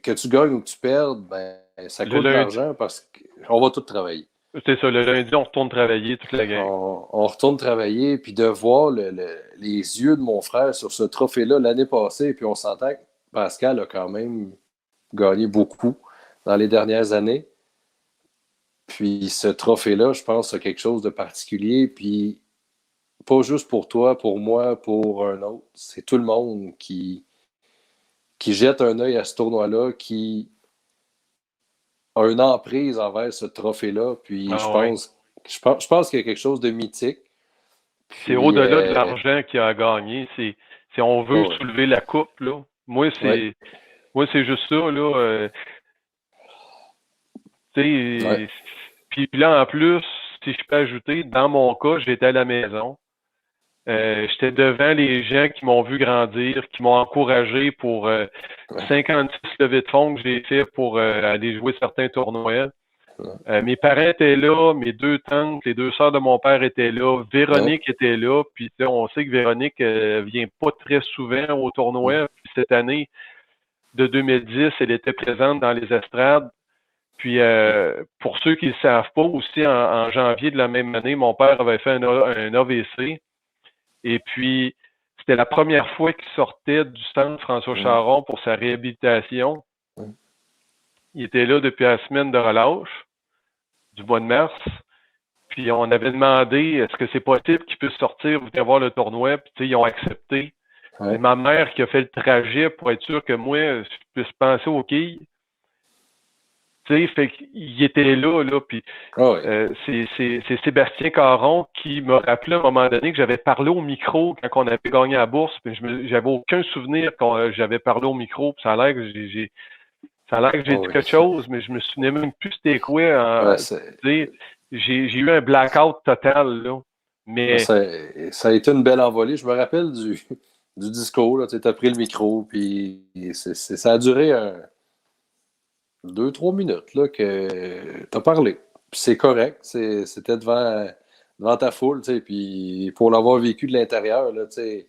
S1: tu gagnes ou que tu perdes, ben, ça
S2: Le
S1: coûte de
S2: lundi,
S1: l'argent parce qu'on va tout travailler.
S2: c'est ça, le lundi, on retourne travailler toute la gang.
S1: On retourne travailler, puis de voir les yeux de mon frère sur ce trophée-là l'année passée, puis on s'entend que Pascal a quand même gagné beaucoup dans les dernières années. Puis ce trophée-là, je pense, c'est quelque chose de particulier, puis pas juste pour toi, pour moi, pour un autre. C'est tout le monde qui jette un œil à ce tournoi-là, qui a une emprise envers ce trophée-là. Puis
S2: Ah ouais.
S1: je pense qu'il y a quelque chose de mythique.
S2: C'est
S1: Puis,
S2: au-delà de l'argent qu'il a à gagner. C'est on veut
S1: oh,
S2: soulever la coupe, là.
S1: ouais,
S2: Moi, c'est juste ça, là. Tu
S1: ouais,
S2: sais, puis là, en plus, si je peux ajouter, dans mon cas, j'étais à la maison. J'étais devant les gens qui m'ont vu grandir, qui m'ont encouragé pour
S1: ouais,
S2: 56 levées de fonds que j'ai fait pour aller jouer certains tournois.
S1: ouais,
S2: Mes parents étaient là, mes deux tantes, les deux sœurs de mon père étaient là,
S1: ouais,
S2: Véronique était là, puis tu sais, on sait que Véronique vient pas très souvent au tournoi. Puis cette année de 2010, elle était présente dans les estrades. Puis pour ceux qui ne le savent pas, aussi en janvier de la même année, mon père avait fait un AVC. Et puis, c'était la première fois qu'il sortait du centre François
S1: ouais,
S2: Charon pour sa réhabilitation.
S1: ouais,
S2: Il était là depuis la semaine de relâche du mois de mars. Puis on avait demandé est-ce que c'est possible qu'il puisse sortir pour venir voir le tournoi. Puis tu sais, ils ont accepté. C'est
S1: ouais.
S2: ma mère qui a fait le trajet pour être sûr que moi, je puisse penser aux quilles. Tu sais, fait qu'il était là, là. Puis
S1: Ah ouais,
S2: c'est Sébastien Caron qui m'a rappelé à un moment donné que j'avais parlé au micro quand on avait gagné la bourse. Puis j'avais aucun souvenir quand j'avais parlé au micro. Puis ça a l'air que ça a l'air que
S1: ah
S2: j'ai dit
S1: ouais.
S2: quelque chose, mais je me souvenais même plus c'était quoi.
S1: Ouais,
S2: Tu sais, j'ai eu un blackout total, là. Mais
S1: ça a été une belle envolée. Je me rappelle du discours. Tu as pris le micro, puis ça a duré 2, 3 minutes là, que tu as parlé. Puis c'est correct. C'était devant ta foule. Tu sais, puis pour l'avoir vécu de l'intérieur, là, tu sais,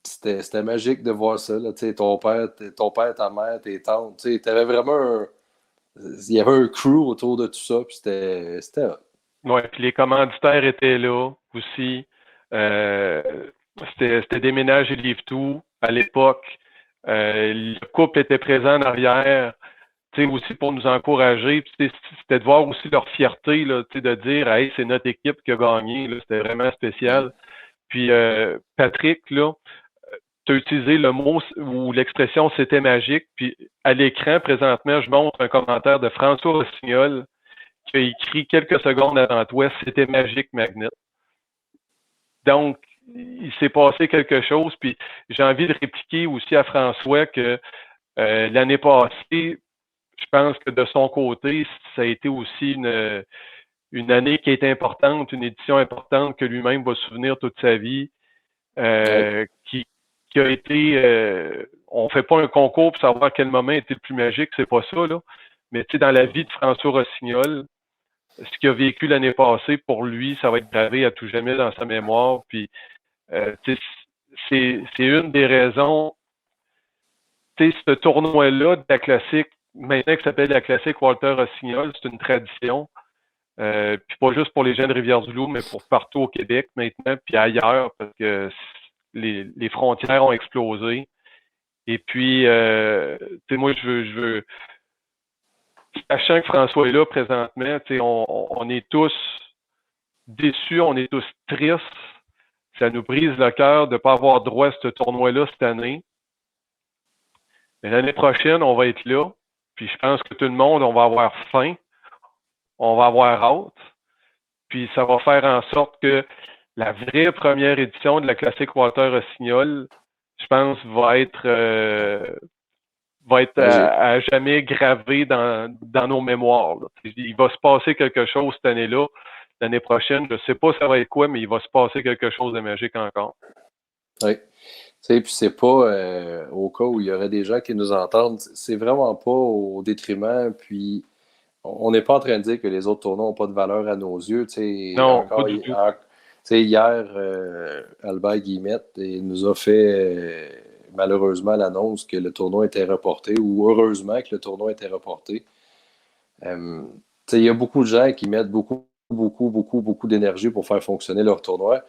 S1: c'était magique de voir ça. Là, tu sais, ton père, ta mère, tes tantes. Tu sais, t'avais vraiment il y avait un crew autour de tout ça. Puis c'était hot.
S2: ouais, puis les commanditaires étaient là aussi. Euh, c'était Déménage et Livre Tout à l'époque. Le couple était présent en arrière, tu sais, aussi pour nous encourager. Puis, tu sais, c'était de voir aussi leur fierté, là, tu sais, de dire, hey, c'est notre équipe qui a gagné, là, c'était vraiment
S1: Ouais,
S2: spécial. Puis Patrick, là, tu as utilisé le mot ou l'expression c'était magique. Puis à l'écran, présentement, je montre un commentaire de François Rossignol qui a écrit quelques secondes avant toi, c'était magique, Magnet. Donc, il s'est passé quelque chose, puis j'ai envie de répliquer aussi à François que l'année passée, je pense que de son côté, ça a été aussi une année qui est importante, une édition importante que lui-même va se souvenir toute sa vie,
S1: ouais,
S2: qui a été, on fait pas un concours pour savoir quel moment était le plus magique, c'est pas ça, là. Mais tu sais, dans la vie de François Rossignol, ce qu'il a vécu l'année passée, pour lui, ça va être gravé à tout jamais dans sa mémoire. Puis, tu sais, c'est une des raisons. Tu sais, ce tournoi-là de la classique, maintenant qui s'appelle la classique Walter Rossignol, c'est une tradition. Puis pas juste pour les gens de Rivière-du-Loup, mais pour partout au Québec maintenant, puis ailleurs, parce que les frontières ont explosé. Et puis, moi, je veux, sachant que François est là présentement, on est tous déçus, on est tous tristes. Ça nous brise le cœur de ne pas avoir droit à ce tournoi-là cette année. Mais l'année prochaine, on va être là. Puis je pense que tout le monde, on va avoir faim. On va avoir hâte. Puis ça va faire en sorte que la vraie première édition de la Classique Walter-Rossignol, je pense, va être
S1: Magique.
S2: à jamais gravé dans nos mémoires. Là. Il va se passer quelque chose cette année-là. L'année prochaine, je ne sais pas ça va être quoi, mais il va se passer quelque chose de magique encore.
S1: Oui. Puis c'est pas au cas où il y aurait des gens qui nous entendent, c'est vraiment pas au détriment, puis on n'est pas en train de dire que les autres tournois n'ont pas de valeur à nos yeux.
S2: Non, pas du tout.
S1: Hier, Albert Guillemette nous a fait malheureusement l'annonce que le tournoi était reporté, ou heureusement que le tournoi était reporté. Il y a beaucoup de gens qui mettent beaucoup d'énergie pour faire fonctionner leur tournoi.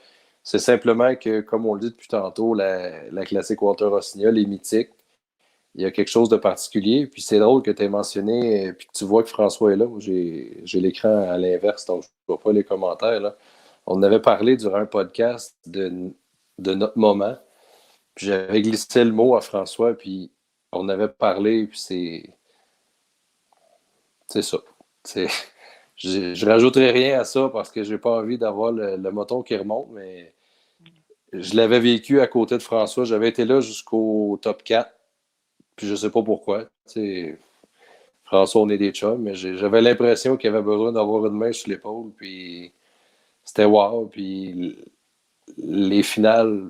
S1: C'est simplement que, comme on le dit depuis tantôt, la classique Walter-Rossignol est mythique. Il y a quelque chose de particulier. Puis c'est drôle que tu aies mentionné, puis que tu vois que François est là. J'ai l'écran à l'inverse, donc je ne vois pas les commentaires. Là. On avait parlé durant un podcast de notre moment. Puis j'avais glissé le mot à François, puis on avait parlé, puis c'est ça. Je rajouterai rien à ça parce que j'ai pas envie d'avoir le moton qui remonte, mais je l'avais vécu à côté de François. J'avais été là jusqu'au top 4. Puis je sais pas pourquoi. François, on est des chums, mais j'avais l'impression qu'il avait besoin d'avoir une main sur l'épaule. Puis c'était wow. Puis les finales,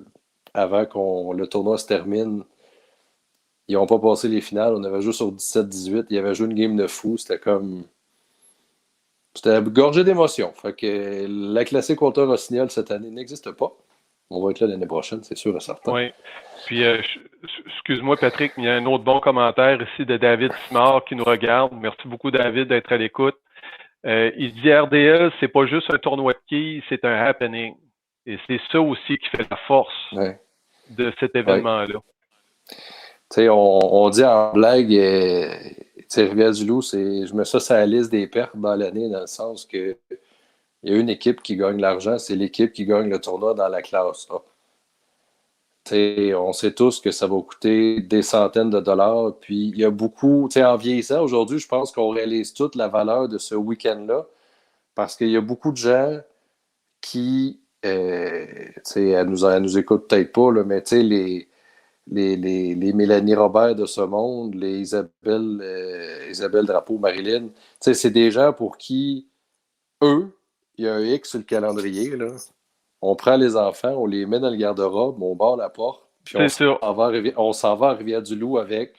S1: avant que le tournoi se termine, ils n'ont pas passé les finales. On avait joué sur 17-18. Il y avait joué une game de fou. C'était gorgé d'émotions. Fait que la classique Walter-Rossignol cette année n'existe pas. On va être là l'année prochaine, c'est sûr et certain.
S2: Oui. Puis, excuse-moi, Patrick, mais il y a un autre bon commentaire ici de David Simard qui nous regarde. Merci beaucoup, David, d'être à l'écoute. Il dit RDL, c'est pas juste un tournoi de quilles, c'est un happening. Et c'est ça aussi qui fait la force de cet événement-là.
S1: On dit en blague, Rivière-du-Loup, je mets ça sur la liste des pertes dans l'année, dans le sens que il y a une équipe qui gagne l'argent, c'est l'équipe qui gagne le tournoi dans la classe A. On sait tous que ça va coûter des centaines de dollars. Puis il y a beaucoup, en vieillissant aujourd'hui, je pense qu'on réalise toute la valeur de ce week-end-là parce qu'il y a beaucoup de gens qui, elle nous écoute peut-être pas, là, mais les Mélanie Robert de ce monde, les Isabelle Drapeau, Marilyn, c'est des gens pour qui, eux, il y a un X sur le calendrier, là. On prend les enfants, on les met dans le garde-robe, on barre la porte, puis on s'en va à Rivière-du-Loup avec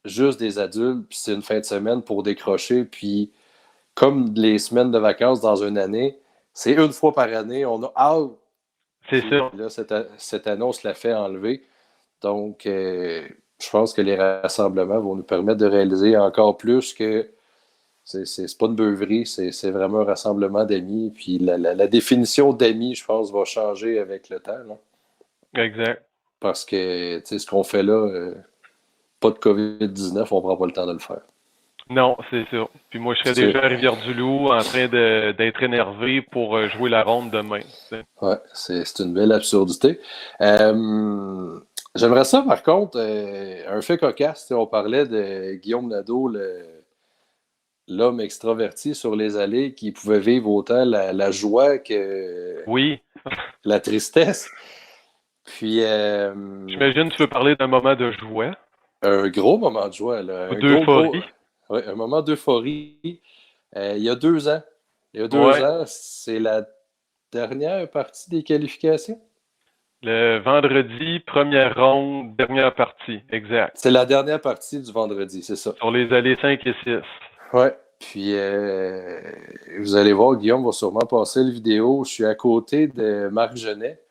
S1: juste des adultes, puis c'est une fin de semaine pour décrocher, puis comme les semaines de vacances dans une année, c'est une fois par année, on a hâte.
S2: C'est ça.
S1: Là, cette année, on se la fait enlever. Donc, je pense que les rassemblements vont nous permettre de réaliser encore plus que c'est pas une beuverie, c'est vraiment un rassemblement d'amis. Puis la définition d'amis, je pense, va changer avec le temps. Là.
S2: Exact.
S1: Parce que ce qu'on fait là, pas de COVID-19, on prend pas le temps de le faire.
S2: Non, c'est ça. Puis moi, je serais déjà à Rivière-du-Loup en train d'être énervé pour jouer la ronde demain.
S1: Ouais, c'est une belle absurdité. J'aimerais ça, par contre, un fait cocasse. On parlait de Guillaume Nadeau, l'homme extraverti sur les allées qui pouvait vivre autant la joie que la tristesse. Puis.
S2: J'imagine que tu veux parler d'un moment de joie.
S1: Un gros moment de joie.
S2: D'euphorie.
S1: Un moment d'euphorie. Il y a 2 ans. Il y a 2 ans, c'est la dernière partie des qualifications.
S2: Le vendredi, première ronde, dernière partie, exact.
S1: C'est la dernière partie du vendredi, c'est ça.
S2: Sur les allées 5 et 6.
S1: Ouais. Puis, vous allez voir, Guillaume va sûrement passer la vidéo. Je suis à côté de Marc Genet.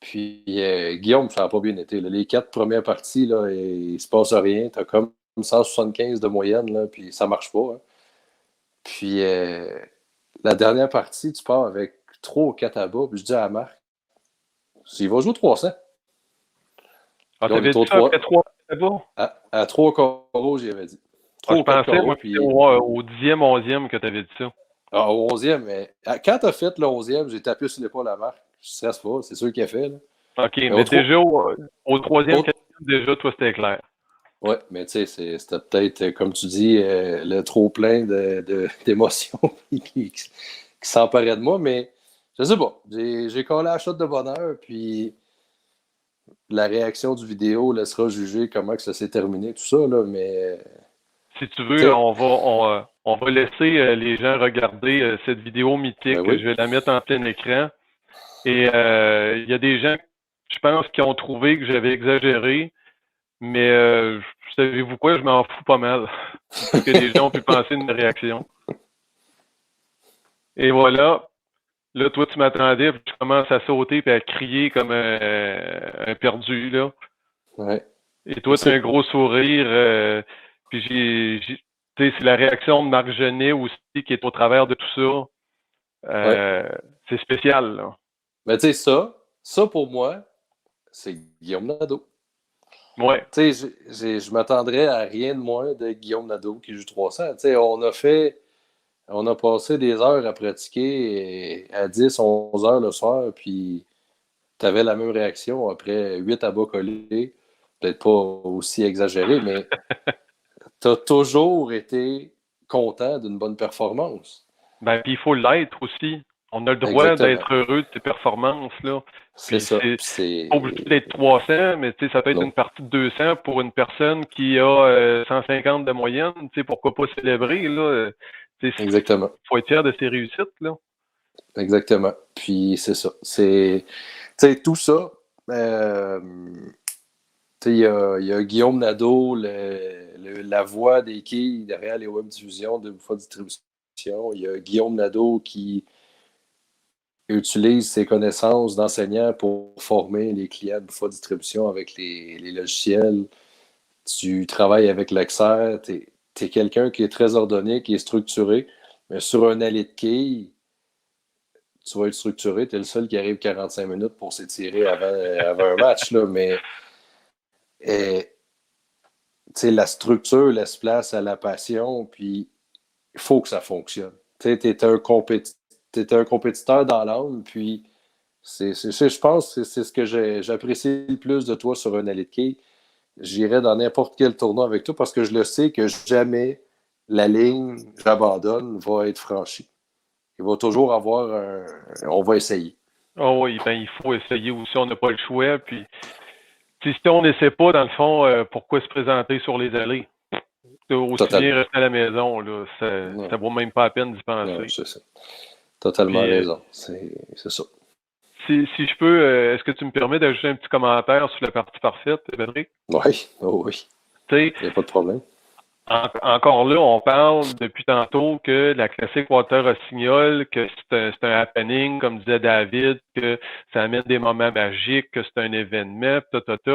S1: Puis, Guillaume, ça n'a pas bien été. Là. Les 4 premières parties, là, il ne se passe rien. Tu as comme 175 de moyenne, là, puis ça ne marche pas. Hein. Puis, la dernière partie, tu pars avec 3 ou 4 à bas. Puis, je dis à Marc, il va jouer 300.
S2: Ah,
S1: Là, on
S2: t'avais
S1: est
S2: dit
S1: au
S2: ça après
S1: 3.
S2: 3 là-bas?
S1: À 3 coraux, j'y avais dit.
S2: Ah,
S1: 3
S2: je
S1: ou 4
S2: pensais,
S1: coraux,
S2: moi, que c'était
S1: puis
S2: au 10e, 11e que t'avais dit ça.
S1: au 11e, mais quand tu as fait le 11e, j'ai tapé sur l'épaule à Marc. Je stresse pas, c'est sûr qu'il a fait. Là.
S2: OK,
S1: Mais
S2: mais déjà, au 3e,
S1: au-
S2: 4e, déjà, toi, c'était clair.
S1: ouais, mais tu sais, c'était peut-être, comme tu dis, le trop plein d'émotions qui s'emparait de moi, mais je sais pas. J'ai collé la shot de bonheur, puis la réaction du vidéo laissera juger comment que ça s'est terminé, tout ça, là, mais
S2: Si tu
S1: tu
S2: veux,
S1: sais,
S2: on va laisser les gens regarder cette vidéo
S1: ben
S2: mythique.
S1: oui.
S2: Je vais la mettre en plein écran. Et il y a des gens, je pense, qui ont trouvé que j'avais exagéré, mais savez-vous quoi, je m'en fous pas mal. Ce que les gens ont pu penser de ma réaction. Et voilà. Là, toi, tu m'attendais, puis je commence à sauter et à crier comme un perdu, là.
S1: Ouais.
S2: Et toi, tu as un gros sourire. Puis tu sais, c'est la réaction de Marc Genet aussi qui est au travers de tout ça.
S1: Ouais.
S2: C'est spécial, là.
S1: Mais tu sais, ça pour moi, c'est Guillaume Nadeau.
S2: Ouais.
S1: Tu sais, je m'attendrais à rien de moins de Guillaume Nadeau qui joue 300. Tu sais, on a passé des heures à pratiquer à 10, 11 heures le soir, puis tu avais la même réaction après 8 abats collés. Peut-être pas aussi exagéré, mais tu as toujours été content d'une bonne performance.
S2: Ben, puis il faut l'être aussi. On a le droit
S1: Exactement.
S2: d'être heureux de ses performances, là.
S1: C'est
S2: Puis
S1: ça.
S2: c'est
S1: Puis
S2: pas obligé
S1: c'est.
S2: d'être 300, mais tu sais, ça peut être une
S1: Non.
S2: partie de 200 pour une personne qui a 150 de moyenne. Tu sais, pourquoi pas célébrer, là? Tu sais,
S1: Exactement.
S2: faut être fier de ses réussites, là.
S1: Exactement. Puis c'est ça. C'est. Tu sais, tout ça. euh, Tu sais, il y a Guillaume Nadeau, la voix des quilles derrière les web diffusions de Buffa Distribution. Il y a Guillaume Nadeau qui utilise ses connaissances d'enseignant pour former les clients de Buffa Distribution avec les logiciels. Tu travailles avec l'Excel. Tu es quelqu'un qui est très ordonné, qui est structuré. Mais sur un allée de quilles, tu vas être structuré. Tu es le seul qui arrive 45 minutes pour s'étirer avant un match. Là, mais la structure laisse place à la passion, puis il faut que ça fonctionne. Tu es un compétiteur dans l'âme, puis je pense que c'est ce que j'apprécie le plus de toi sur un alley de quai. J'irai dans n'importe quel tournoi avec toi parce que je le sais que jamais la ligne j'abandonne va être franchie. Il va toujours avoir un. On va essayer.
S2: Oh oui, ben il faut essayer aussi, on n'a pas le choix. Puis tu sais, si on n'essaie pas, dans le fond, pourquoi se présenter sur les allées? C'est aussi bien
S1: Totalement.
S2: rester à la maison, là.
S1: Non,
S2: Ça vaut même pas la peine d'y
S1: non,
S2: penser.
S1: c'est ça. Totalement
S2: Puis
S1: raison. C'est ça.
S2: si je peux, est-ce que tu me permets d'ajouter un petit commentaire sur la partie parfaite, Patrick?
S1: Oui, oh oui.
S2: Tu sais,
S1: Il n'y a pas de problème.
S2: encore là, on parle depuis tantôt que la classique Walter Rossignol, que c'est un happening, comme disait David, que ça amène des moments magiques, que c'est un événement, ta. Tu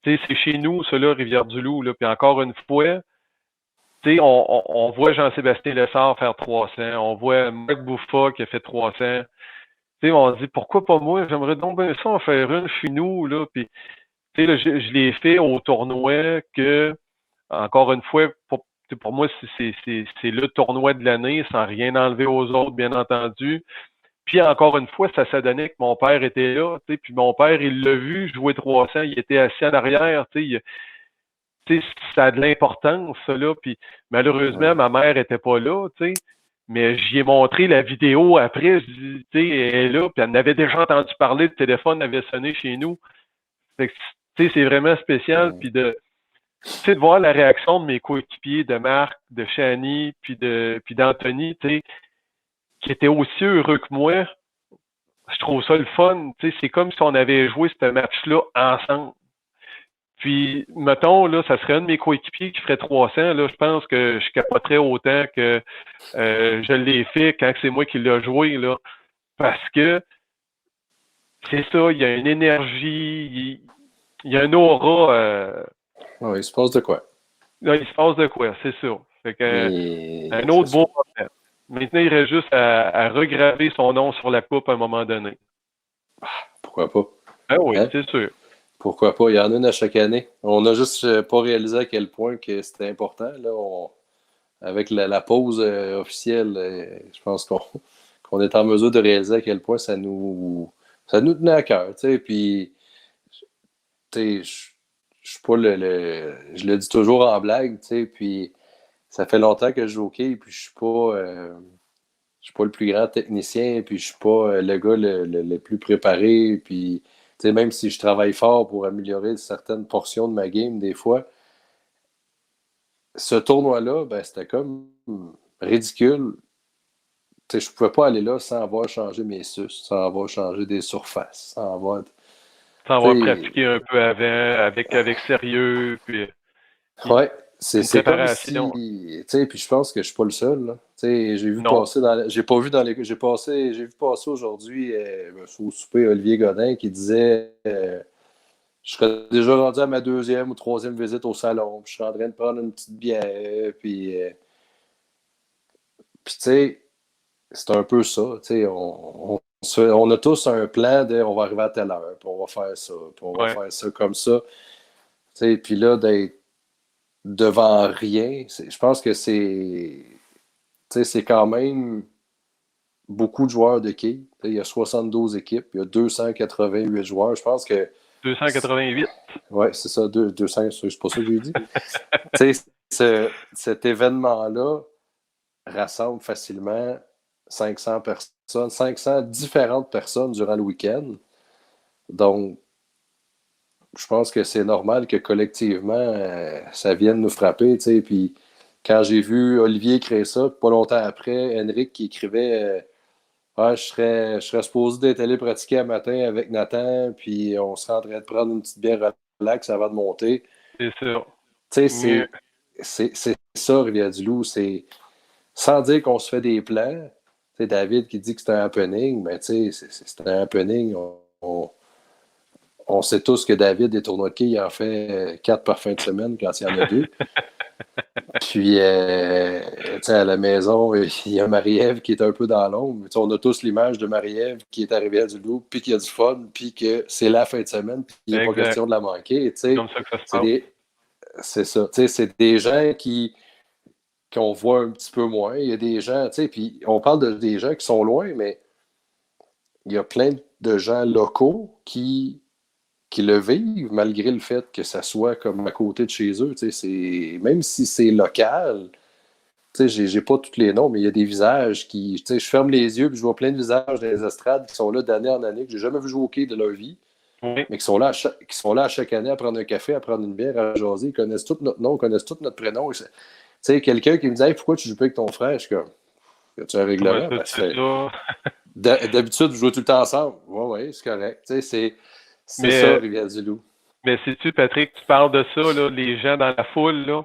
S2: sais, c'est chez nous, cela, Rivière-du-Loup, là. Puis encore une fois, tu sais, on voit Jean-Sébastien Lessard faire 300, on voit Marc Bouffa qui a fait 300. Tu sais, on se dit, pourquoi pas moi? J'aimerais donc bien ça en faire une chez nous, là. Puis, tu sais, là, je l'ai fait au tournoi que, encore une fois, pour moi, c'est le tournoi de l'année, sans rien enlever aux autres, bien entendu. Puis, encore une fois, ça s'est donné que mon père était là, tu sais, puis mon père, il l'a vu jouer 300, il était assis en arrière, tu sais, ça a de l'importance, ça, là. Puis, malheureusement,
S1: Ouais.
S2: ma mère était pas là, tu sais. Mais j'y ai montré la vidéo après, je dis, tu sais, elle est là, puis elle en avait déjà entendu parler, le téléphone avait sonné chez nous. Fait que, tu sais, c'est vraiment spécial,
S1: Ouais.
S2: puis tu sais, de voir la réaction de mes coéquipiers, de Marc, de Shani, puis d'Anthony, tu sais, qui étaient aussi heureux que moi, je trouve ça le fun, tu sais, c'est comme si on avait joué ce match-là ensemble. Puis, mettons, là, ça serait un de mes coéquipiers qui ferait 300, là, je pense que je capoterais autant que je l'ai fait quand c'est moi qui l'ai joué, là. Parce que c'est ça, il y a une énergie, il y a un aura,
S1: Ouais, il se passe de quoi?
S2: là, il se passe de quoi, c'est ça. Fait que,
S1: Et
S2: un
S1: c'est
S2: autre
S1: ça.
S2: beau moment. Maintenant, il reste juste à regraver son nom sur la coupe à un moment donné.
S1: Pourquoi pas?
S2: Ah oui,
S1: Hein?
S2: c'est sûr.
S1: Pourquoi pas? Il y en a une à chaque année. On n'a juste pas réalisé à quel point que c'était important. Là, avec la pause officielle, je pense qu'on est en mesure de réaliser à quel point ça nous tenait à cœur. Puis, tu sais, je suis pas je le dis toujours en blague, puis ça fait longtemps que je joue au hockey, puis je suis pas le plus grand technicien, puis je suis pas le gars le plus préparé, puis même si je travaille fort pour améliorer certaines portions de ma game des fois, ce tournoi-là, ben, c'était comme ridicule. Je pouvais pas aller là sans avoir changé mes sus, sans avoir changé des surfaces, sans avoir.
S2: Sans avoir
S1: T'sais,
S2: pratiqué un peu avant, avec sérieux, puis
S1: ouais,
S2: une
S1: c'est comme
S2: préparation.
S1: si. Puis je pense que je suis pas le seul. Là. J'ai vu
S2: Non,
S1: passer j'ai pas vu dans les. J'ai vu passer aujourd'hui au souper Olivier Godin qui disait je serais déjà rendu à ma deuxième ou troisième visite au salon, puis je suis en train de prendre une petite bière, puis tu sais, c'est un peu ça, tu sais, on a tous un plan de on va arriver à telle heure, puis on va faire ça, puis on va
S2: ouais.
S1: faire ça comme ça, tu sais, puis là, d'être devant rien, je pense que c'est quand même beaucoup de joueurs de quilles. Il y a 72 équipes, il y a 288 joueurs, je pense que
S2: 288.
S1: ouais, c'est ça, 200, c'est pas ça que j'ai dit. Tu sais, cet événement-là rassemble facilement 500 personnes, 500 différentes personnes durant le week-end. Donc, je pense que c'est normal que collectivement, ça vienne nous frapper. Tu sais. Puis, quand j'ai vu Olivier créer ça, pas longtemps après, Henrik qui écrivait ah, je serais supposé d'être allé pratiquer un matin avec Nathan, puis on serait en train de prendre une petite bière relax avant de monter.
S2: C'est ça.
S1: Tu sais,
S2: Mieux.
S1: c'est ça, Rivière-du-Loup. C'est sans dire qu'on se fait des plans. Tu sais, David qui dit que c'est un happening, mais tu sais, c'est un happening. On sait tous que David, des tournois de quilles, il en fait 4 par fin de semaine quand il y en a deux. Puis, tu sais, à la maison, il y a Marie-Ève qui est un peu dans l'ombre. Tu sais, on a tous l'image de Marie-Ève qui est arrivée à du loup, puis qui a du fun, puis que c'est la fin de semaine, puis il n'est pas
S2: Exact.
S1: question de la manquer. Tu
S2: C'est
S1: sais,
S2: comme ça que ça se
S1: c'est
S2: passe.
S1: c'est ça. Tu sais, c'est des gens qu'on voit un petit peu moins. Il y a des gens, tu sais, puis on parle des gens qui sont loin, mais il y a plein de gens locaux qui le vivent malgré le fait que ça soit comme à côté de chez eux. Tu sais, même si c'est local, tu sais, j'ai pas tous les noms, mais il y a des visages qui. Tu sais, je ferme les yeux et je vois plein de visages dans les estrades qui sont là d'année en année, que j'ai jamais vu jouer au hockey de leur vie,
S2: Oui.
S1: mais qui sont là à chaque année à prendre un café, à prendre une bière, à jaser. Ils connaissent tout notre nom, ils connaissent tout notre prénom. Tu sais, quelqu'un qui me dit hey, pourquoi tu joues pas avec ton frère? Je suis comme as-tu un
S2: Comment
S1: règlement?
S2: ça,
S1: Ben,
S2: tu fais ça?
S1: d'habitude, vous jouez tout le temps ensemble. Oui, oui, c'est correct. Tu sais, c'est ça,
S2: Mais,
S1: Rivière-du-Loup.
S2: mais sais-tu, Patrick, tu parles de ça, là, les gens dans la foule, là.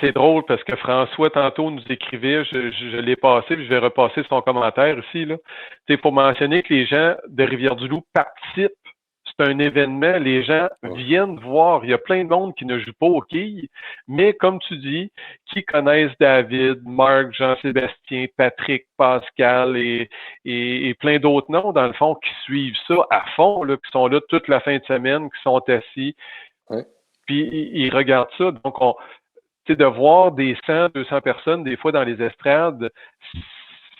S2: C'est drôle parce que François, tantôt, nous écrivait, je l'ai passé, puis je vais repasser son commentaire ici, là. C'est pour mentionner que les gens de Rivière-du-Loup participent. C'est un événement, les gens
S1: Ouais.
S2: viennent voir. Il y a plein de monde qui ne joue pas au quilles, mais comme tu dis, qui connaissent David, Marc, Jean-Sébastien, Patrick, Pascal et plein d'autres noms, dans le fond, qui suivent ça à fond, là, qui sont là toute la fin de semaine, qui sont assis,
S1: Ouais.
S2: puis ils regardent ça. Donc, de voir des 100, 200 personnes, des fois dans les estrades,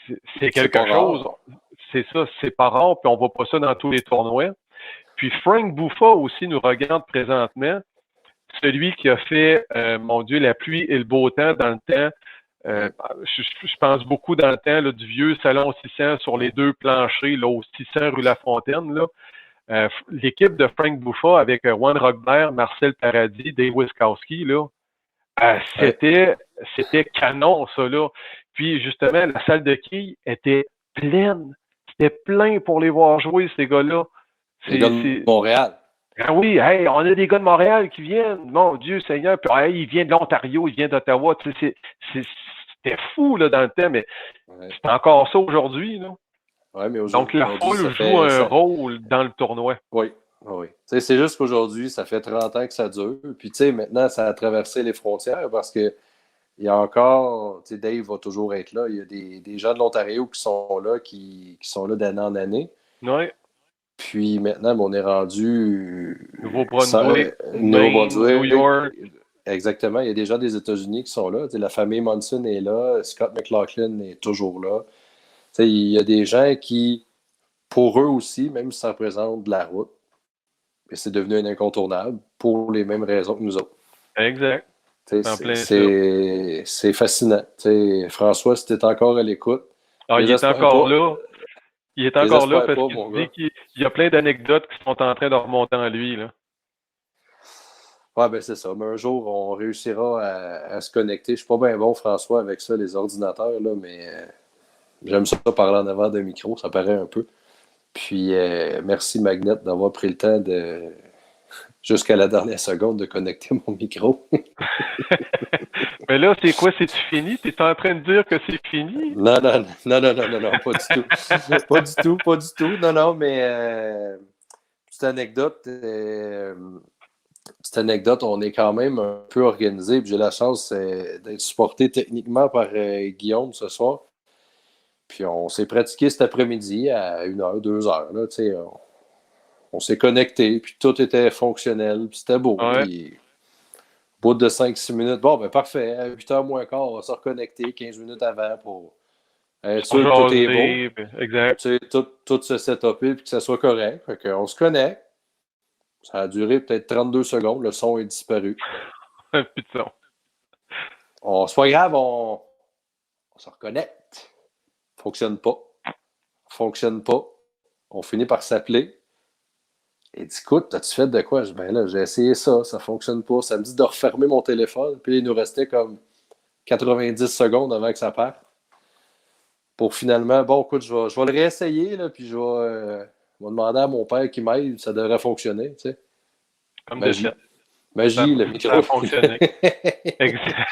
S2: c'est
S1: C'est
S2: quelque
S1: pas
S2: chose.
S1: rare.
S2: C'est ça, c'est pas rare, puis on voit pas ça dans tous les tournois. Puis Frank Buffa aussi nous regarde présentement, celui qui a fait, mon Dieu, la pluie et le beau temps dans le temps.
S1: Ouais.
S2: Je pense beaucoup dans le temps là, du vieux salon 600 sur les deux planchers, là, au 600 rue La Fontaine. Là. L'équipe de Frank Buffa avec Juan Rogbert, Marcel Paradis, Dave Wiskowski, là,
S1: Ouais.
S2: c'était canon, ça, là. Puis, justement, la salle de quilles était pleine. C'était plein pour les voir jouer, ces gars-là.
S1: Les gars de
S2: C'est...
S1: Montréal.
S2: Ah oui, hey, on a des gars de Montréal qui viennent. Mon Dieu Seigneur. Puis, hey, il vient de l'Ontario, il vient d'Ottawa. Tu sais, c'était fou, là, dans le temps, mais
S1: Ouais.
S2: c'est encore ça aujourd'hui, là.
S1: Ouais, mais
S2: Donc, la
S1: aujourd'hui, ça
S2: foule joue
S1: fait.
S2: un rôle dans le tournoi.
S1: Oui, oui. Tu sais, c'est juste qu'aujourd'hui, ça fait 30 ans que ça dure. Puis, tu sais, maintenant, ça a traversé les frontières parce que il y a encore, tu sais, Dave va toujours être là. Il y a des gens de l'Ontario qui sont là, qui sont là d'année en année.
S2: Ouais.
S1: Puis maintenant, on est rendu
S2: Nouveau-Brunswick, Maine, New
S1: Nouveau-Brunswick.
S2: York.
S1: Exactement. Il y a des gens des États-Unis qui sont là. Tu sais, la famille Monson est là. Scott McLaughlin est toujours là. Tu sais, il y a des gens qui, pour eux aussi, même si ça représente de la route, mais c'est devenu un incontournable pour les mêmes raisons que nous autres.
S2: Exact.
S1: Tu sais, c'est fascinant. Tu sais, François, si tu es encore à l'écoute,
S2: il est encore là. Il est encore là parce
S1: pas,
S2: qu'il dit qu'il y a plein d'anecdotes qui sont en train de remonter en lui. Là.
S1: Ouais, ben c'est ça. Mais un jour, on réussira à se connecter. Je suis pas bien bon, François, avec ça, les ordinateurs, là, mais j'aime ça parler en avant d'un micro, ça paraît un peu. Puis merci Magnette d'avoir pris le temps de jusqu'à la dernière seconde de connecter mon micro.
S2: Mais là, c'est quoi? C'est-tu fini? Tu es en train de dire que c'est fini?
S1: Non, pas du tout. Pas du tout. Non, mais petite anecdote, on est quand même un peu organisé. J'ai la chance d'être supporté techniquement par Guillaume ce soir. Puis on s'est pratiqué cet après-midi à 1h, 2h. Là, on s'est connecté, puis tout était fonctionnel, puis c'était beau.
S2: Ouais.
S1: Puis, au bout de 5-6 minutes, bon, ben parfait. À 8h moins quart, on va se reconnecter 15 minutes avant pour être sûr que tout est beau.
S2: Exact.
S1: Tout se setuper, puis que ça soit correct. Fait qu'on se connecte. Ça a duré peut-être 32 secondes. Le son est disparu.
S2: Putain.
S1: C'est pas grave, on se reconnecte. Fonctionne pas. On finit par s'appeler. Il dit, écoute, as-tu fait de quoi? Je dis, ben là, j'ai essayé ça fonctionne pas. Ça me dit de refermer mon téléphone. Puis il nous restait comme 90 secondes avant que ça parte. Pour finalement, bon, écoute, je vais le réessayer, là, puis je vais demander à mon père qu'il m'aide. Ça devrait fonctionner, tu sais.
S2: Comme
S1: Magie, le micro.
S2: Ça a fonctionné.
S1: Exact.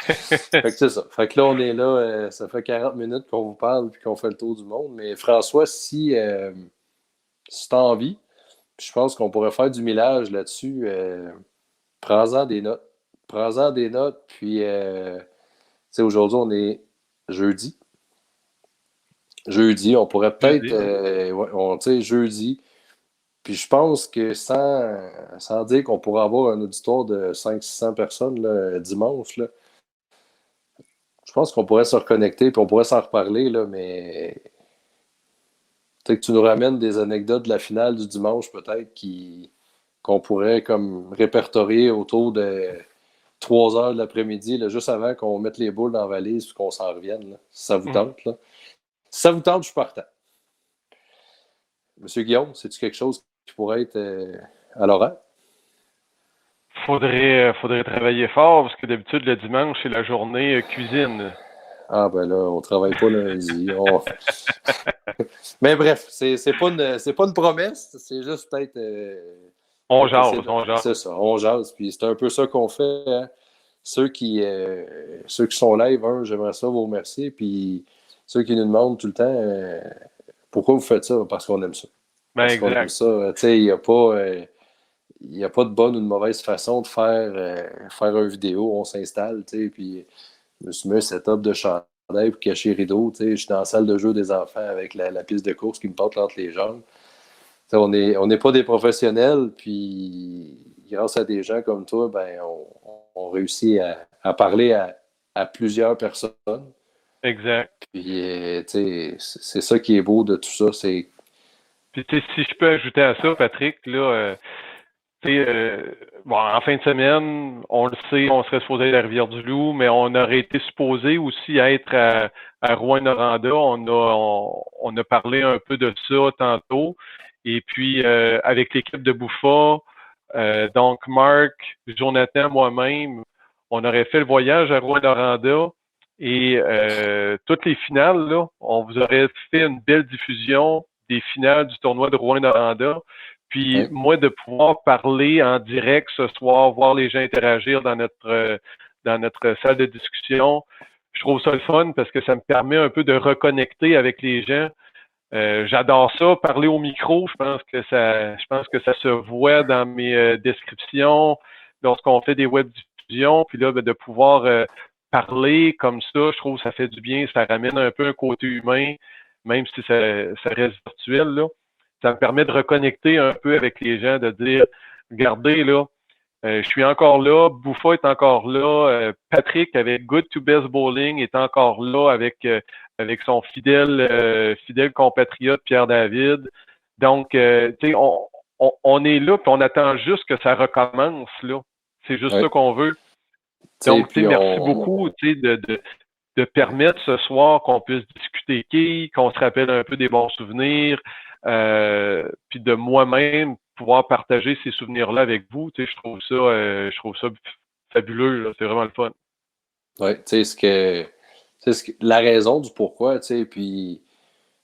S1: Fait que c'est ça. Fait que là, on est là. Ça fait 40 minutes qu'on vous parle puis qu'on fait le tour du monde. Mais François, si tu as envie, je pense qu'on pourrait faire du millage là-dessus. Prends-en des notes. Puis, tu sais, aujourd'hui, on est jeudi. On pourrait peut-être, tu sais, jeudi. Puis je pense que sans dire qu'on pourrait avoir un auditoire de 500-600 personnes là, dimanche, là, je pense qu'on pourrait se reconnecter puis on pourrait s'en reparler, là, mais peut-être que tu nous ramènes des anecdotes de la finale du dimanche, peut-être, qu'on pourrait comme répertorier autour de 3 heures de l'après-midi, là, juste avant qu'on mette les boules dans la valise et qu'on s'en revienne. Là, si ça vous tente. Là. Si ça vous tente, je suis partant. Monsieur Guillaume, c'est-tu quelque chose qui pourrait être à l'horaire?
S2: Faudrait travailler fort parce que d'habitude, le dimanche, c'est la journée cuisine.
S1: Ah, ben là, on travaille pas lundi. Mais bref, c'est pas une promesse, c'est juste peut-être.
S2: On jase.
S1: C'est ça, on jase. Puis c'est un peu ça qu'on fait. Hein. Ceux qui sont live, j'aimerais ça vous remercier. Puis ceux qui nous demandent tout le temps pourquoi vous faites ça, parce qu'on aime ça.
S2: Parce qu'on aime
S1: ça. Tu sais, il n'y a pas de bonne ou de mauvaise façon de faire une vidéo. On s'installe, tu sais, puis je me suis mis un setup de chandail pour cacher les rideaux. Tu sais, je suis dans la salle de jeu des enfants avec la piste de course qui me porte entre les jambes. Tu sais, on n'est pas des professionnels, puis grâce à des gens comme toi, ben, on réussit à parler à plusieurs personnes.
S2: Exact.
S1: Puis, tu sais, c'est ça qui est beau de tout ça. C'est...
S2: Puis, si je peux ajouter à ça, Patrick, là, en fin de semaine, on le sait, on serait supposé être à Rivière-du-Loup, mais on aurait été supposé aussi être à Rouyn-Noranda. On a parlé un peu de ça tantôt. Et puis, avec l'équipe de Bouffa, donc Marc, Jonathan, moi-même, on aurait fait le voyage à Rouyn-Noranda. Et toutes les finales, là, on vous aurait fait une belle diffusion des finales du tournoi de Rouyn-Noranda. Puis moi, de pouvoir parler en direct ce soir, voir les gens interagir dans notre salle de discussion, je trouve ça le fun parce que ça me permet un peu de reconnecter avec les gens. J'adore ça, parler au micro. Je pense que ça se voit dans mes descriptions lorsqu'on fait des web diffusions. Puis là, de pouvoir parler comme ça, je trouve que ça fait du bien. Ça ramène un peu un côté humain, même si ça reste virtuel, là. ça me permet de reconnecter un peu avec les gens, de dire, regardez là, je suis encore là, Buffa est encore là, Patrick avec Good to Best Bowling est encore là avec son fidèle compatriote Pierre David. Donc, tu sais, on est là, puis on attend juste que ça recommence là. C'est juste ça qu'on veut. Donc, tu sais, merci beaucoup, tu sais, de permettre ce soir qu'on puisse discuter qu'on se rappelle un peu des bons souvenirs, puis de moi-même pouvoir partager ces souvenirs-là avec vous. Tu sais, je trouve ça fabuleux. Là. C'est vraiment le fun.
S1: Oui, tu sais, la raison du pourquoi, tu sais, puis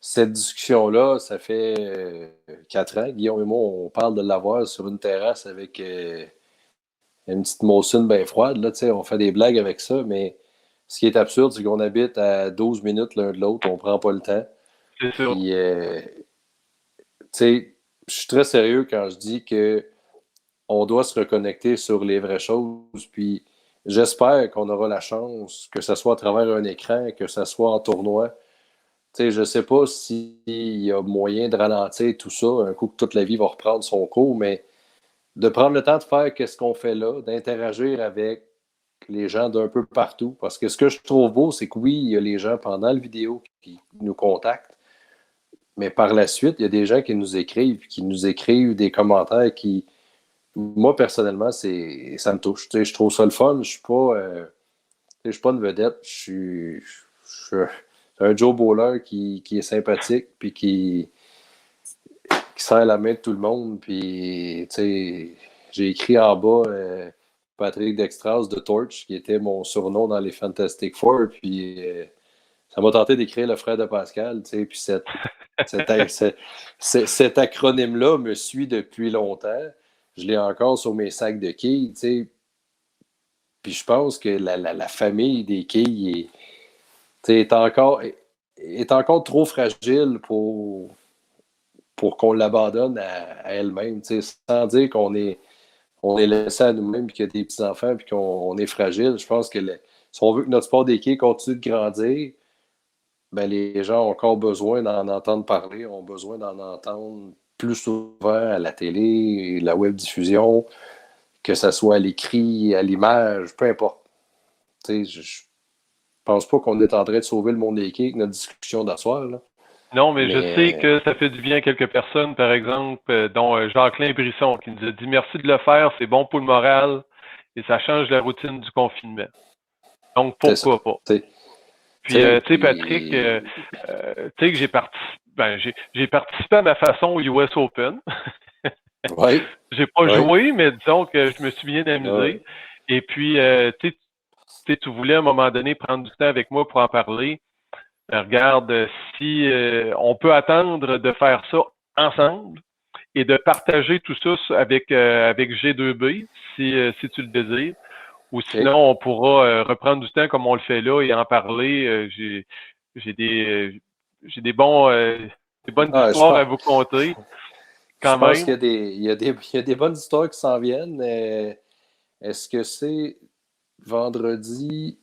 S1: cette discussion-là, ça fait 4 ans. Guillaume et moi, on parle de l'avoir sur une terrasse avec une petite Molson bien froide. Là, tu sais, on fait des blagues avec ça, mais ce qui est absurde, c'est qu'on habite à 12 minutes l'un de l'autre, on prend pas le temps.
S2: C'est ça.
S1: Puis, tu sais, je suis très sérieux quand je dis que on doit se reconnecter sur les vraies choses. Puis, j'espère qu'on aura la chance, que ce soit à travers un écran, que ce soit en tournoi. Tu sais, je sais pas s'il y a moyen de ralentir tout ça, un coup que toute la vie va reprendre son cours, mais de prendre le temps de faire ce qu'on fait là, d'interagir avec les gens d'un peu partout. Parce que ce que je trouve beau, c'est que oui, il y a les gens pendant la vidéo qui nous contactent, mais par la suite, il y a des gens qui nous écrivent des commentaires qui, moi, personnellement, ça me touche. Tu sais, je trouve ça le fun. Je suis pas une vedette. Je suis un Joe Bowler qui est sympathique puis qui serre la main de tout le monde. Puis, tu sais, j'ai écrit en bas Patrick Dextras de Torch, qui était mon surnom dans les Fantastic Four. Puis, ça m'a tenté d'écrire le frère de Pascal. Tu sais, puis cet acronyme-là me suit depuis longtemps. Je l'ai encore sur mes sacs de quilles. Tu sais. Puis, je pense que la famille des quilles est encore trop fragile pour qu'on l'abandonne à elle-même, sans dire on est laissé à nous-mêmes, puis qu'il y a des petits-enfants, puis qu'on est fragile. Je pense que si on veut que notre sport d'équipe continue de grandir, ben les gens ont encore besoin d'en entendre parler, ont besoin d'en entendre plus souvent à la télé, la web diffusion, que ce soit à l'écrit, à l'image, peu importe. Je pense pas qu'on est en train de sauver le monde d'équipe avec notre discussion d'asseoir, là.
S2: Non, mais je sais que ça fait du bien à quelques personnes, par exemple, dont Jacqueline Brisson, qui nous a dit merci de le faire, c'est bon pour le moral et ça change la routine du confinement. Donc, pourquoi pas? Puis, tu sais, Patrick, tu sais que j'ai participé à ma façon au US Open.
S1: Oui.
S2: J'ai pas joué, mais disons que je me suis bien amusé.
S1: Ouais.
S2: Et puis, tu voulais à un moment donné prendre du temps avec moi pour en parler. Regarde, si on peut attendre de faire ça ensemble et de partager tout ça avec G2B, si tu le désires. Ou sinon, on pourra reprendre du temps comme on le fait là et en parler. J'ai des bonnes histoires à vous conter.
S1: Je pense qu'il y a des bonnes histoires qui s'en viennent. Est-ce que c'est vendredi?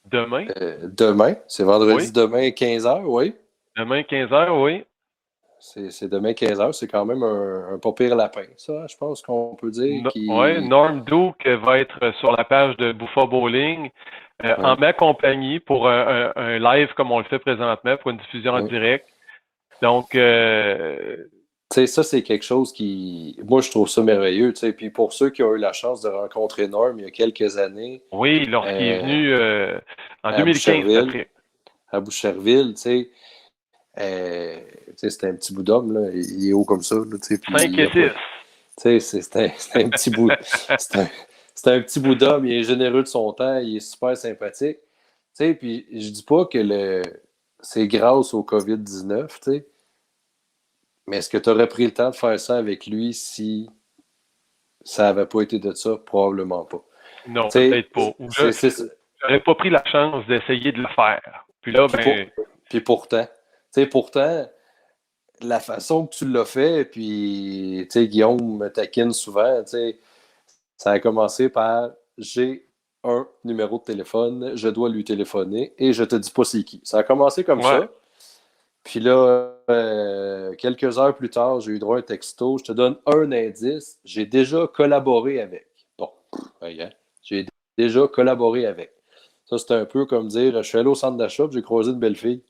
S2: Demain?
S1: Demain. C'est vendredi demain 15h, oui.
S2: Demain 15h, oui.
S1: C'est demain 15h. C'est quand même un pas pire lapin, ça, je pense qu'on peut dire.
S2: Oui, Norm Duke va être sur la page de Buffa Bowling en ma compagnie pour un live comme on le fait présentement, pour une diffusion en direct. Donc,
S1: tu sais, ça, c'est quelque chose moi, je trouve ça merveilleux. Tu sais. Puis pour ceux qui ont eu la chance de rencontrer Norm il y a quelques années.
S2: Oui, lorsqu'il est venu en 2015, Patrick.
S1: À Boucherville, tu sais. C'était un petit bout d'homme, là. Il est haut comme ça. Là,
S2: 5 et 6.
S1: Tu sais, c'est un petit bout. C'est un petit bout d'homme. Il est généreux de son temps. Il est super sympathique. Tu sais, puis je dis pas que c'est grâce au COVID-19, tu sais. Mais est-ce que tu aurais pris le temps de faire ça avec lui si ça n'avait pas été de ça? Probablement pas.
S2: Non, peut-être pas. J'aurais pas pris la chance d'essayer de le faire. Puis là,
S1: puis pourtant, la façon que tu l'as fait, puis, tu sais, Guillaume me taquine souvent, tu sais, ça a commencé par j'ai un numéro de téléphone, je dois lui téléphoner et je te dis pas c'est qui. Ça a commencé comme ça. Puis là, quelques heures plus tard, j'ai eu droit à un texto. Je te donne un indice. J'ai déjà collaboré avec. Bon, regarde. J'ai déjà collaboré avec. Ça, c'est un peu comme dire, je suis allé au centre d'achat, j'ai croisé une belle fille.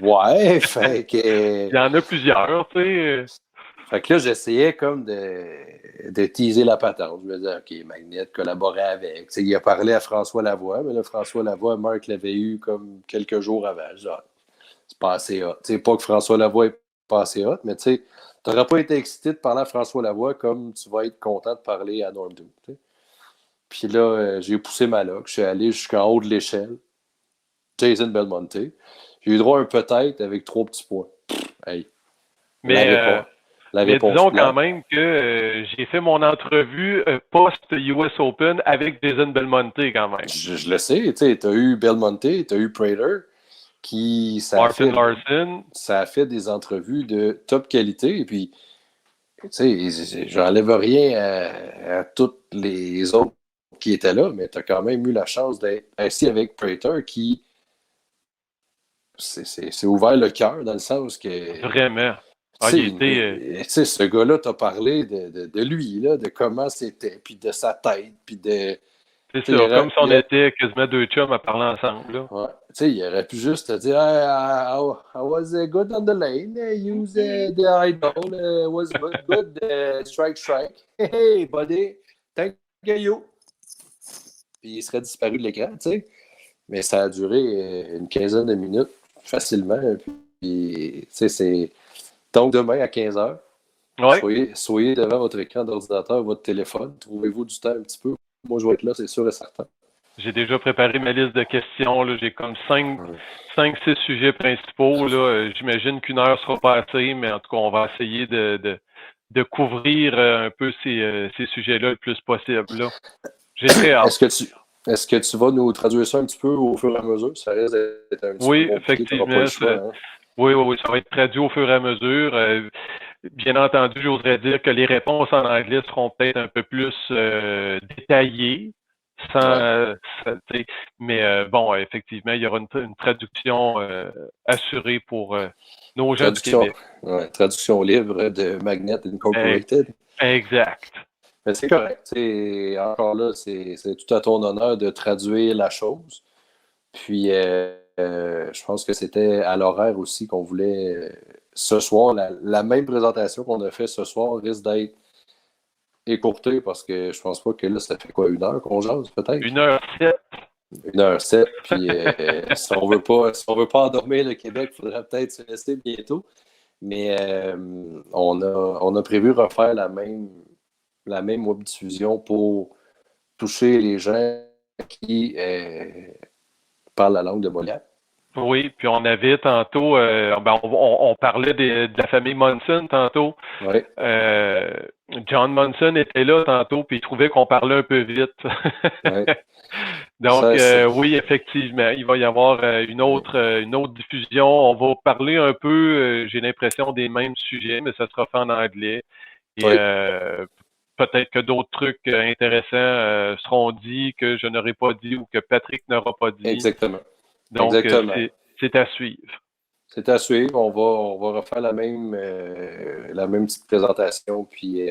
S1: Ouais, fait que...
S2: Il y en a plusieurs, tu sais.
S1: Fait que là, j'essayais comme de teaser la patente. Je me disais, OK, Magnet collaborait avec. T'sais, il a parlé à François Lavoie, mais là, François Lavoie, Marc l'avait eu comme quelques jours avant. Genre, c'est pas assez hot. T'sais, pas que François Lavoie est pas assez hot, mais tu n'auras pas été excité de parler à François Lavoie comme tu vas être content de parler à Norm Doom. Puis là, j'ai poussé ma loque. Je suis allé jusqu'en haut de l'échelle. Jason Belmonte. J'ai eu droit à un peut-être avec 3 petits points. Hey, la réponse. La
S2: Mais
S1: réponse
S2: disons quand
S1: plate.
S2: même que j'ai fait mon entrevue post-US Open avec Jason Belmonte quand même.
S1: Je le sais, tu as eu Belmonte, tu as eu Prater, ça
S2: Martin Larson.
S1: a fait des entrevues de top qualité. Et puis, tu sais, j'enlève rien à tous les autres qui étaient là, mais tu as quand même eu la chance d'être assis avec Prater qui s'est ouvert le cœur dans le sens que.
S2: Vraiment.
S1: Tu sais, ce gars-là t'a parlé de lui, là, de comment c'était, puis de sa tête, puis de.
S2: C'est ça, comme si on était quasiment deux chums à parler ensemble. Là.
S1: Ouais. Tu sais, il aurait pu juste te dire I was good on the lane, use the idol, was good, strike. Hey, buddy, thank you. Puis il serait disparu de l'écran, tu sais. Mais ça a duré une quinzaine de minutes, facilement. Puis, tu sais, c'est. Donc, demain à 15h,
S2: ouais.
S1: soyez devant votre écran d'ordinateur, votre téléphone. Trouvez-vous du temps un petit peu. Moi, je vais être là, c'est sûr et certain.
S2: J'ai déjà préparé ma liste de questions. Là. J'ai comme 5-6 sujets principaux. Là. J'imagine qu'une heure sera pas assez, mais en tout cas, on va essayer de couvrir un peu ces sujets-là le plus possible. Là. J'ai très hâte.
S1: Est-ce que tu vas nous traduire ça un petit peu au fur et à mesure? Ça risque d'être un petit peu compliqué, tu n'auras pas le choix. Hein?
S2: Oui, ça va être traduit au fur et à mesure. Bien entendu, j'oserais dire que les réponses en anglais seront peut-être un peu plus détaillées. Mais bon, effectivement, il y aura une traduction assurée pour nos gens du Québec.
S1: Traduction libre de Magnet Incorporated.
S2: Exact.
S1: Mais c'est correct. Encore là, c'est tout à ton honneur de traduire la chose. Puis, je pense que c'était à l'horaire aussi qu'on voulait ce soir. La même présentation qu'on a fait ce soir risque d'être écourtée parce que je pense pas que là, ça fait quoi, 1 heure qu'on jase, peut-être?
S2: 1h07.
S1: 1h07. Puis, si on veut pas endormir le Québec, il faudrait peut-être se laisser bientôt. Mais on a prévu refaire la même web diffusion pour toucher les gens qui parlent la langue de Molière.
S2: Oui, puis on avait tantôt, on parlait de la famille Monson tantôt.
S1: Oui.
S2: John Monson était là tantôt, puis il trouvait qu'on parlait un peu vite.
S1: Oui.
S2: Donc, oui, effectivement, il va y avoir une autre diffusion. On va parler un peu, j'ai l'impression, des mêmes sujets, mais ça sera fait en anglais. Et peut-être que d'autres trucs intéressants seront dits que je n'aurai pas dit ou que Patrick n'aura pas dit.
S1: Exactement.
S2: Donc, c'est à suivre.
S1: C'est à suivre. On va refaire la même petite présentation. Puis,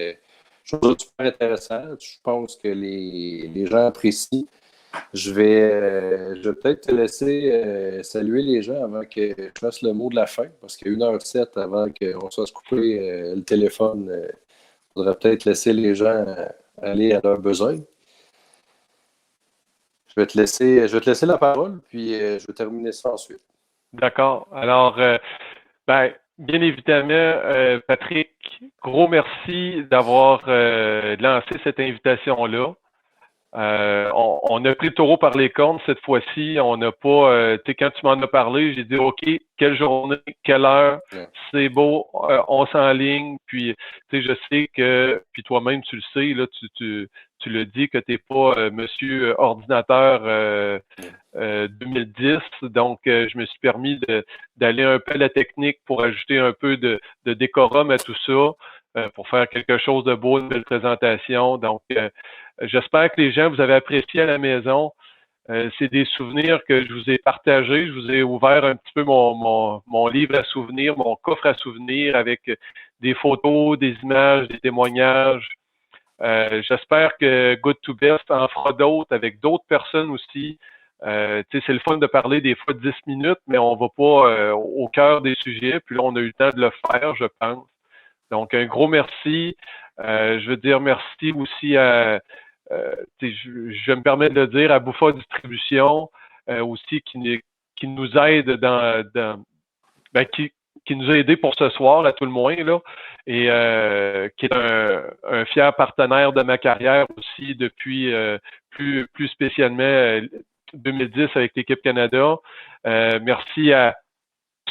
S1: chose super intéressante. Je pense que les gens apprécient. Je vais peut-être te laisser saluer les gens avant que je fasse le mot de la fin, parce qu'il y a 1h07 avant qu'on se fasse couper le téléphone. Il faudrait peut-être laisser les gens aller à leurs besoins. Je vais te laisser la parole, puis je vais terminer ça ensuite.
S2: D'accord. Alors, bien évidemment, Patrick, gros merci d'avoir lancé cette invitation-là. On a pris le taureau par les cornes cette fois-ci. On n'a pas, quand tu m'en as parlé, j'ai dit OK, quelle journée, quelle heure, c'est beau, on s'enligne. Puis, je sais que, puis toi-même tu le sais, là, tu le dis que tu n'es pas monsieur ordinateur 2010. Donc, je me suis permis d'aller un peu à la technique pour ajouter un peu de décorum à tout ça, pour faire quelque chose de beau, une belle présentation. Donc, j'espère que les gens, vous avez apprécié à la maison. C'est des souvenirs que je vous ai partagés. Je vous ai ouvert un petit peu mon livre à souvenirs, mon coffre à souvenirs avec des photos, des images, des témoignages. J'espère que Good to Best en fera d'autres avec d'autres personnes aussi. C'est le fun de parler des fois 10 minutes, mais on va pas au cœur des sujets. Puis là, on a eu le temps de le faire, je pense. Donc, un gros merci. Je veux dire merci aussi à, je me permets de le dire, à Bouffa Distribution aussi qui nous aide qui nous a aidés pour ce soir, à tout le moins, là, et qui est un fier partenaire de ma carrière aussi depuis plus spécialement 2010 avec l'équipe Canada. Merci à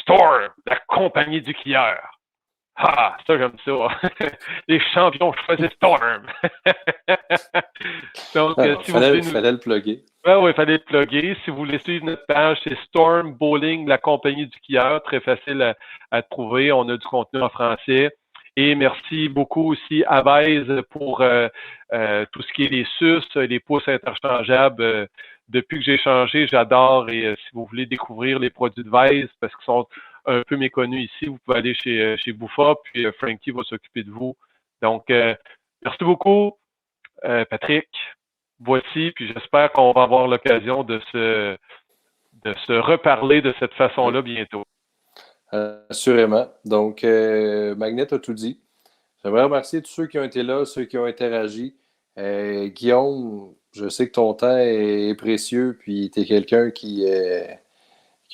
S2: Storm, la compagnie du skieur. Ah, ça, j'aime ça. Les champions choisissent Storm. Donc, si vous voulez
S1: fallait le plugger.
S2: Oui, il fallait le plugger. Si vous voulez suivre notre page, c'est Storm Bowling, la compagnie du skieur. Très facile à trouver. On a du contenu en français. Et merci beaucoup aussi à Vise pour tout ce qui est les sus, les pouces interchangeables. Depuis que j'ai changé, j'adore. Et si vous voulez découvrir les produits de Vise, parce qu'ils sont un peu méconnus ici, vous pouvez aller chez Bouffa, puis Frankie va s'occuper de vous. Donc, merci beaucoup, Patrick. Voici, puis j'espère qu'on va avoir l'occasion de se reparler de cette façon-là bientôt.
S1: Assurément. Donc, Magnet a tout dit. J'aimerais remercier tous ceux qui ont été là, ceux qui ont interagi. Guillaume, je sais que ton temps est précieux, puis tu es quelqu'un qui a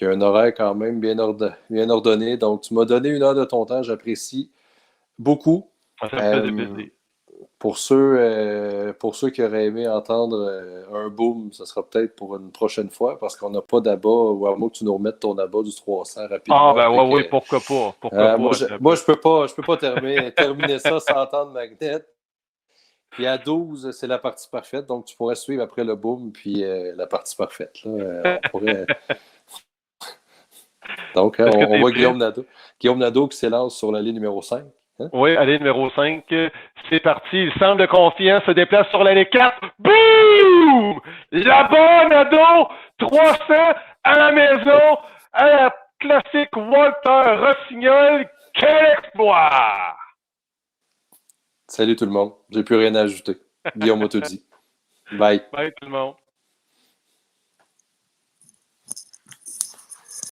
S1: un horaire quand même bien ordonné. Donc, tu m'as donné 1 heure de ton temps, j'apprécie beaucoup.
S2: Ça me fait plaisir.
S1: Pour ceux qui auraient aimé entendre un boom, ce sera peut-être pour une prochaine fois, parce qu'on n'a pas d'abat, ou à moins que tu nous remettes ton abat du 300 rapidement.
S2: Ah, ben oui, pourquoi pas.
S1: Moi, je peux pas terminer ça sans entendre Magnet. Puis à 12, c'est la partie parfaite, donc tu pourrais suivre après le boom, puis la partie parfaite. Là, on pourrait... Donc, on voit Guillaume Nadeau. Guillaume Nadeau qui s'élance sur l'allée numéro 5. Hein?
S2: Oui, allée numéro 5. C'est parti. Il semble confiant, se déplace sur l'allée 4. Boum! Là-bas, Nadeau! 300 à la maison, à la classique Walter Rossignol. Quel exploit!
S1: Salut tout le monde. J'ai plus rien à ajouter. Guillaume m'a tout dit. Bye.
S2: Bye tout le monde.